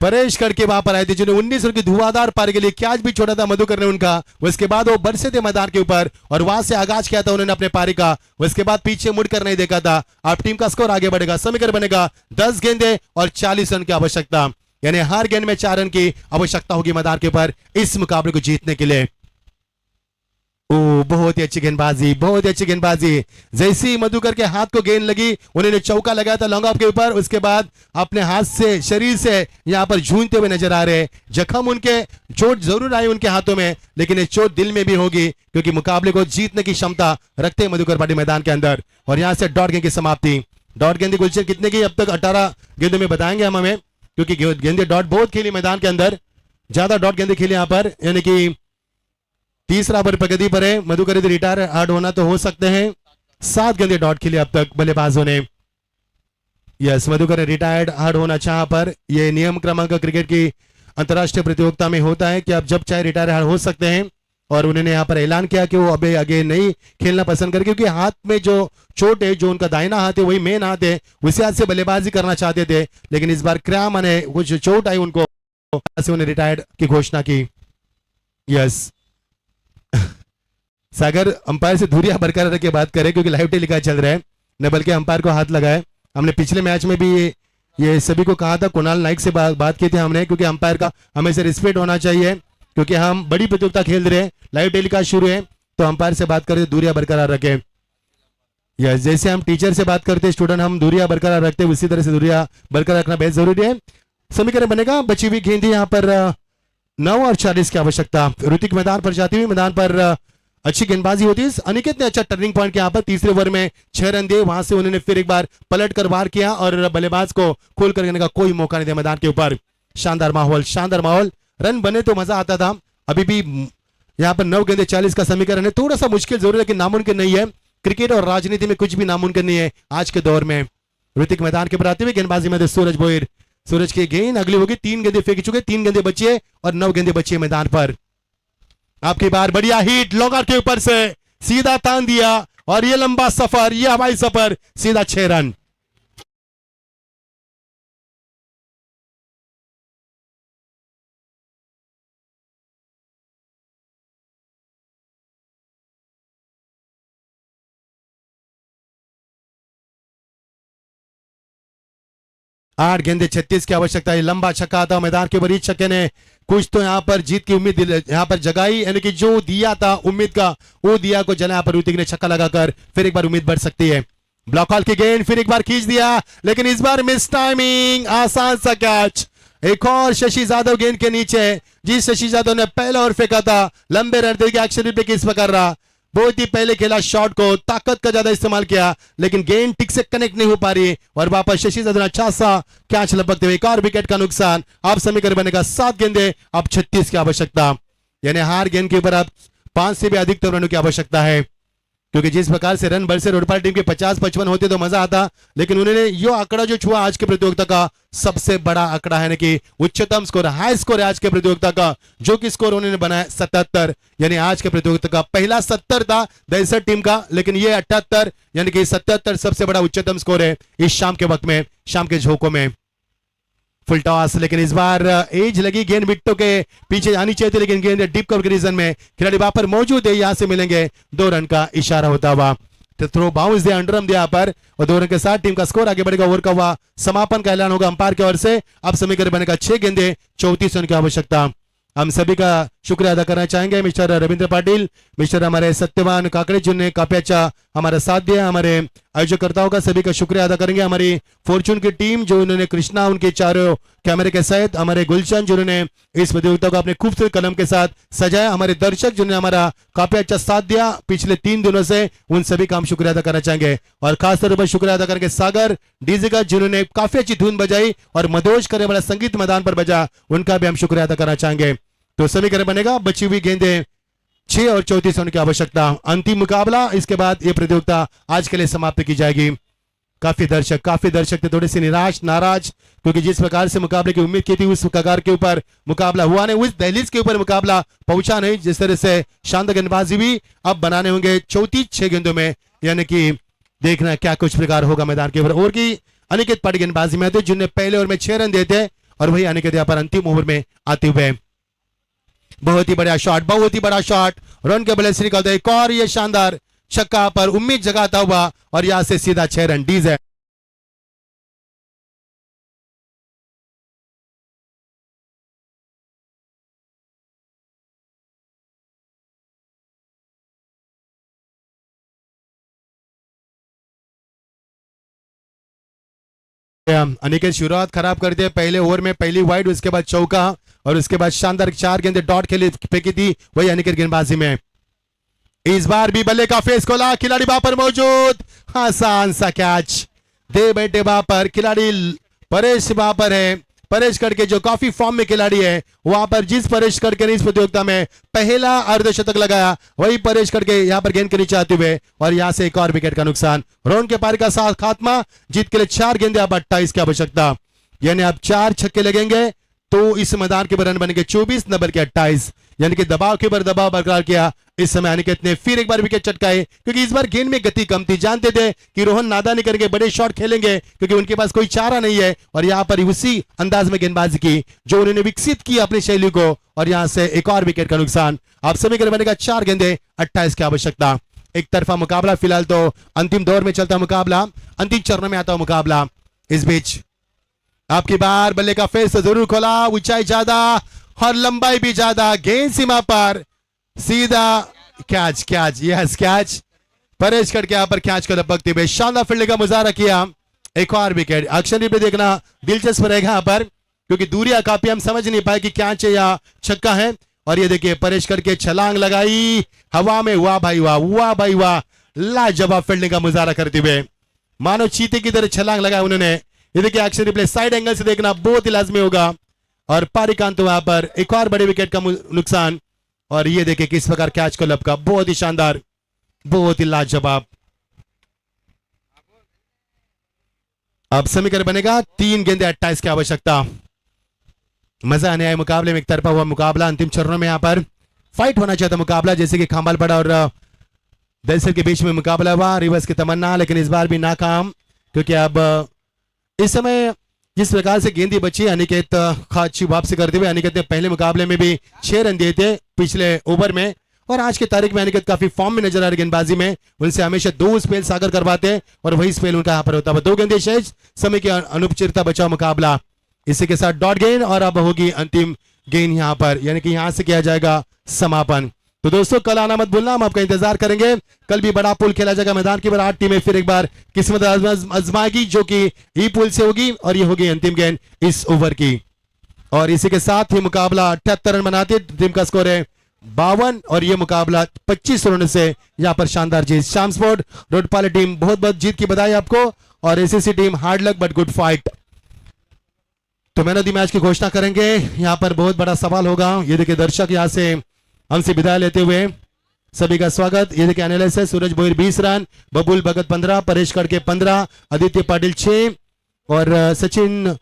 परेश करके वहां पर आए थे, जिन्होंने 19 रन की धुआंधार पारी के लिए कैच भी छोड़ा था मधुकर ने उनका। उसके बाद वो बरसे थे मैदान के ऊपर, और वहां से आगाज किया था उन्होंने अपने पारी का। उसके बाद पीछे मुड़कर नहीं देखा था। अब टीम का स्कोर आगे बढ़ेगा, समीकरण बनेगा 10 गेंदे और 40 रन की आवश्यकता, यानी हर गेंद में 4 रन की आवश्यकता होगी मैदान के ऊपर इस मुकाबले को जीतने के लिए। ओ, बहुत ही अच्छी गेंदबाजी, बहुत ही अच्छी गेंदबाजी। जैसे ही मधुकर के हाथ को गेंद लगी, उन्होंने चौका लगाया था लॉन्ग ऑफ के ऊपर। उसके बाद अपने हाथ से, शरीर से यहाँ पर झूमते हुए नजर आ रहे। जख्म उनके, चोट जरूर आई उनके हाथों में, लेकिन ये चोट दिल में भी होगी, क्योंकि मुकाबले को जीतने की क्षमता रखते हैं मधुकर पाटिल मैदान के अंदर। और यहाँ से डॉट गेंद की समाप्ति। डॉट गेंद गुलशन कितने की अब तक? 18 गेंदों में बताएंगे हम हमें, क्योंकि गेंदे डॉट बहुत खेली मैदान के अंदर, ज्यादा डॉट गेंदे खेली यहाँ पर। यानी कि तीसरा ओवर प्रगति पर है। मधुकर यदि रिटायर हार्ड होना तो हो सकते हैं। 7 गेंदे डॉट खेले अब तक बल्लेबाजों ने। यस, मधुकर रिटायर्ड हार्ड होना चाह पर यह नियम क्रमांक क्रिकेट की अंतरराष्ट्रीय प्रतियोगिता में होता है कि आप जब चाहे रिटायर हार्ड हो सकते हैं। और उन्होंने यहाँ पर ऐलान किया कि वो अभी आगे नहीं खेलना पसंद करेंगे, क्योंकि हाथ में जो चोट है, जो उनका दाहिना हाथ है वही मेन हाथ है, उसी हाथ से बल्लेबाजी करना चाहते थे, लेकिन इस बार क्रैम ने कुछ चोट आई उनको, से उन्हें रिटायर्ड की घोषणा की। यस, सागर अंपायर से दूरियां बरकरार रख के बात करें, क्योंकि लाइव टेलीकास्ट चल रहा है, न बल्कि अंपायर को हाथ लगाए। हमने पिछले मैच में भी ये सभी को कहा था, कुणाल नाइक से बात की थी हमने, क्योंकि अंपायर का हमेशा रिस्पेक्ट होना चाहिए, क्योंकि हम बड़ी प्रतियोगिता खेल रहे हैं, लाइव टेलीकास्ट शुरू है, तो अंपायर से बात करते दूरियां बरकरार रखें। यस, जैसे हम टीचर से बात करते स्टूडेंट हम दूरियां बरकरार रखते, उसी तरह से दूरियां बरकरार रखना बेहद जरूरी है। समीकरण बनेगा, बची हुई गेंद यहाँ पर 9 और 40 की आवश्यकता। ऋतिक मैदान पर जाती हुई, मैदान पर अच्छी गेंदबाजी होती है। अनिकेत ने अच्छा टर्निंग पॉइंट किया यहाँ पर, तीसरे ओवर में 6 रन दिए, वहां से उन्होंने फिर एक बार पलट कर वार किया और बल्लेबाज को खोल कर का कोई मौका नहीं दिया मैदान के ऊपर। शानदार माहौल, शानदार माहौल। रन बने तो मजा आता था। अभी भी यहाँ पर 9 गेंदे 40 का समीकरण है, थोड़ा सा मुश्किल जरूर है, लेकिन नामुमकिन नहीं है। क्रिकेट और राजनीति में कुछ भी नामुमकिन नहीं है आज के दौर में। ऋतिक मैदान के ऊपर आते हुए गेंदबाजी में सूरज बोयर, सूरज की गेंद अगली होगी। 3 गेंदे फेंक चुके, 3 गेंदे बचे और 9 गेंदे बचे मैदान पर। आपकी बार, बढ़िया हिट लॉन्गर के ऊपर से सीधा तान दिया, और ये लंबा सफर, ये हवाई सफर, सीधा 6 रन। आठ गेंदे 36 की आवश्यकता है। लंबा छक्का आता मैदान के ऊपर, छक्के ने कुछ तो यहाँ पर जीत की उम्मीद यहाँ पर जगाई, यानी कि जो दिया था उम्मीद का, वो दिया को जला। यहाँ पर ऋतिक ने छक्का लगाकर फिर एक बार उम्मीद बढ़ सकती है। ब्लॉक हॉल की गेंद फिर एक बार खींच दिया, लेकिन इस बार मिस टाइमिंग, आसान सा कैच। एक और शशि यादव गेंद के नीचे, जिस शशि यादव ने पहला ओवर फेंका था, लंबे रन के एक्शन पे किस पर कर रहा, बहुत ही पहले खेला शॉट को, ताकत का ज्यादा इस्तेमाल किया, लेकिन गेंद ठीक से कनेक्ट नहीं हो पा रही, और वापस शशि यादव ने अच्छा सा कैच लपकते हुए एक और विकेट का नुकसान। अब समीकरण बनेगा 7 गेंदे, अब 36 की आवश्यकता, यानी हर गेंद के ऊपर अब 5 से भी अधिक रनों की आवश्यकता है, क्योंकि जिस प्रकार से रन बरसे रोडपाल टीम के 50-55 होते तो मजा आता, लेकिन उन्होंने यो आंकड़ा जो छुआ आज के प्रतियोगिता का सबसे बड़ा आंकड़ा है, कि उच्चतम स्कोर, हाई स्कोर है आज के प्रतियोगिता का, जो कि स्कोर उन्होंने बनाया 77, यानी आज के प्रतियोगिता का पहला 70 था 63 टीम का, लेकिन ये 78, यानी कि 77 सबसे बड़ा उच्चतम स्कोर है इस शाम के वक्त में, शाम के झोंकों में। फुल टॉस, लेकिन इस बार एज लगी, गेंद विकेटों के पीछे आनी चाहिए थी, लेकिन गेंद डीप कवर के रीजन में खिलाड़ी वहां पर मौजूद है, यहां से मिलेंगे 2 रन का इशारा होता हुआ। तो थ्रो बाउंस दिया, अंडरम दिया पर, और 2 रन के साथ टीम का स्कोर आगे बढ़ेगा। ओवर का हुआ समापन का ऐलान होगा अंपायर की ओर से। अब समीकरण बनेगा 6 गेंदे 34 रन की आवश्यकता। हम सभी का शुक्रिया अदा करना चाहेंगे मिस्टर रविंद्र पाटिल, मिस्टर हमारे सत्यवान काकड़े जिन्होंने काफी अच्छा हमारा साथ दिया, हमारे आयोजकर्ताओं का सभी का शुक्रिया अदा करेंगे, हमारी फॉर्चून की टीम जो उन्होंने कृष्णा उनके चारों कैमरे के साथ, हमारे गुलशन जिन्होंने इस प्रतियोगिता को अपने खूबसूरत कलम के साथ सजाया, हमारे दर्शक जिन्होंने हमारा काफी अच्छा साथ दिया पिछले 3 दिनों से, उन सभी का हम शुक्रिया अदा करना चाहेंगे। और खासतौर पर शुक्रिया अदा करेंगे सागर डीजे का जिन्होंने काफी अच्छी धुन बजाई और मदोश करने वाला संगीत मैदान पर बजा, उनका भी हम शुक्रिया अदा करना चाहेंगे। तो समीकरण बनेगा, बची हुई गेंदें 6 और 34 होने की आवश्यकता। अंतिम मुकाबला, इसके बाद ये प्रतियोगिता आज के लिए समाप्त की जाएगी। काफी दर्शक थे थोड़े से निराश नाराज, क्योंकि जिस प्रकार से मुकाबले की उम्मीद की थी उस प्रकार के ऊपर मुकाबला हुआ नहीं, उस दहलीज के ऊपर मुकाबला पहुंचा नहीं, जिस तरह से शानदार गेंदबाजी भी अब बनाने होंगे 34 6 गेंदों में, यानी कि देखना क्या कुछ प्रकार होगा मैदान के ऊपर। और की अनिकेत पाटिल गेंदबाजी में थे, जिन्हें पहले ओवर में 6 रन देते, और वही अनिकेत यहाँ पर अंतिम ओवर में आते हुए बहुत ही बड़ा शॉट, बहुत ही बड़ा शॉट, रन के बल्ले से निकलता है, एक और ये शानदार छक्का पर उम्मीद जगाता हुआ, और यहां से सीधा 6 रन डीज अनिकेत शुरुआत खराब कर दिया, पहले ओवर में पहली वाइड, उसके बाद चौका और उसके बाद शानदार 4 गेंदें डॉट खेली फेंकी थी वही अनिकेत गेंदबाजी में। इस बार भी बल्ले का फेस खोला, खिलाड़ी वहां पर मौजूद, आसान सा कैच दे बैठे वहां पर खिलाड़ी परेश वहां पर है। परेश करके जो काफी फॉर्म में खिलाड़ी है वहां पर, जिस परेश करके ने इस प्रतियोगिता में पहला अर्धशतक लगाया वही परेश करके यहां पर गेंद के नीचे आते हुए और यहां से एक और विकेट का नुकसान। रोहन के पारी का साथ खात्मा, जीत के लिए 4 गेंदे अब 28 की आवश्यकता, यानी अब 4 छक्के लगेंगे तो इस मैदान के रन बनेंगे 24 न बल्कि 28, यानी कि दबाव के ऊपर दबाव बरकरार किया। इस समय अनिकेत ने फिर एक बार विकेट चटकाए क्योंकि इस बार गेंद में गति कम थी, जानते थे कि रोहन नादानी करके बड़े शॉट खेलेंगे क्योंकि उनके पास कोई चारा नहीं है और यहां पर उसी अंदाज में गेंदबाजी की जो उन्होंने विकसित की अपनी शैली को और यहां से एक और विकेट का नुकसान। अब समीकरण बनेगा 4 गेंदे 28 की आवश्यकता। एक तरफा मुकाबला फिलहाल तो अंतिम दौर में चलता मुकाबला, अंतिम चरण में आता मुकाबला। इस बीच आपकी बार बल्ले का फेस जरूर खोला, ऊंचाई ज्यादा और लंबाई भी ज्यादा, गेंद सीमा पर सीधा कैच, यस कैच, परेश करके यहां पर कैच को लपकते हुए शानदार फील्डिंग का मुजाहरा किया, एक और विकेट। अक्षर रिप्ले देखना दिलचस्प रहेगा यहां पर क्योंकि दूरियां काफी हम समझ नहीं पाए कि कैच है या छक्का है। और ये देखिए परेश करके छलांग लगाई हवा में, वाह भाई वाह, वाह भाई वाह, लाजवाब फील्डिंग का मुजाहरा करते हुए मानो चीते की तरह छलांग लगाया उन्होंने। ये देखिए एक्शन रिप्ले साइड एंगल से देखना बहुत ही लाजमी होगा। और पारिकांत वहां पर एक और बड़े विकेट का नुकसान और ये देखिए किस प्रकार कैच को लपका, बहुत ही शानदार, बहुत ही लाजवाब। अब समीकरण बनेगा 3 गेंदे 28 की आवश्यकता। मजा आने आए मुकाबले में, एक तरफा हुआ मुकाबला, अंतिम चरणों में यहां पर फाइट होना चाहता मुकाबला, जैसे कि खांबालपड़ा और दलसर के बीच में मुकाबला हुआ, रिवर्स की तमन्ना, लेकिन इस बार भी नाकाम क्योंकि अब इस समय जिस प्रकार से गेंदी बची अनिकेत अच्छी वापसी करते हुए, अनिकेत ने पहले मुकाबले में भी 6 रन दिए थे पिछले ओवर में और आज की तारीख में अनिकेत काफी फॉर्म में नजर आ रहे गेंदबाजी में, उनसे हमेशा 2 स्पेल सागर करवाते और वही स्पेल उनका यहाँ पर होता है। 2 गेंदे शेष, समय की अनुपचिरता बचाव मुकाबला। इसी के साथ डॉट गेंद और अब होगी अंतिम गेंद यहाँ पर, यानी कि यहां से किया जाएगा समापन। तो दोस्तों कल आना मत भूलना, हम आपका इंतजार करेंगे। कल भी बड़ा पुल खेला जाएगा मैदान के ऊपर, 8 टीमें फिर एक बार किस्मत आजमाएगी जो कि ई पुल से होगी और ये होगी अंतिम गेंद इस ओवर की। और इसी के साथ ही मुकाबला 78 रन बनाते, टीम का स्कोर है 52 और ये मुकाबला 25 रन से यहाँ पर शानदार जीत। शाम स्पोर्ट रोडपाले टीम बहुत बहुत जीत की बधाई आपको और ACC team hard luck but good fight. तो मैन ऑफ द मैच की घोषणा करेंगे, यहाँ पर बहुत बड़ा सवाल होगा। ये देखिए दर्शक यहाँ से हमसे विदाई लेते हुए सभी का स्वागत। ये देखिए एनालिसिस, सूरज बोयर 20 रन, बबुल भगत 15, परेश करके 15, आदित्य पाटिल 6 और सचिन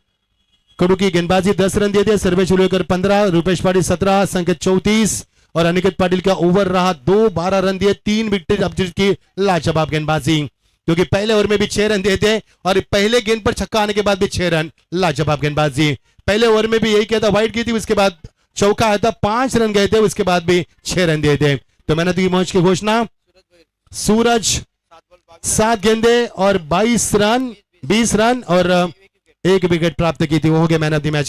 कड़ू की गेंदबाजी 10 रन दिए थे, सर्वेश उलवेकर 15, रूपेश पाटिल 17, संकेत 34 और अनिकेत पाटिल का ओवर रहा 2, 12 रन दिए, 3 विकेट अपजीत की लाजवाब गेंदबाजी क्योंकि पहले ओवर में भी 6 रन दिए थे और पहले गेंद पर छक्का आने के बाद भी 6 रन, लाजवाब गेंदबाजी। पहले ओवर में भी यही किया था, वाइड की थी, उसके बाद चौका आया था, 5 रन गए थे, उसके बाद भी 6 रन दिए थे। तो मैंने दी मैच की घोषणा, सूरज 7 गेंदे और 22 रन 20 रन और 1 विकेट प्राप्त की थी, वो हो गया मैन ऑफ द मैच।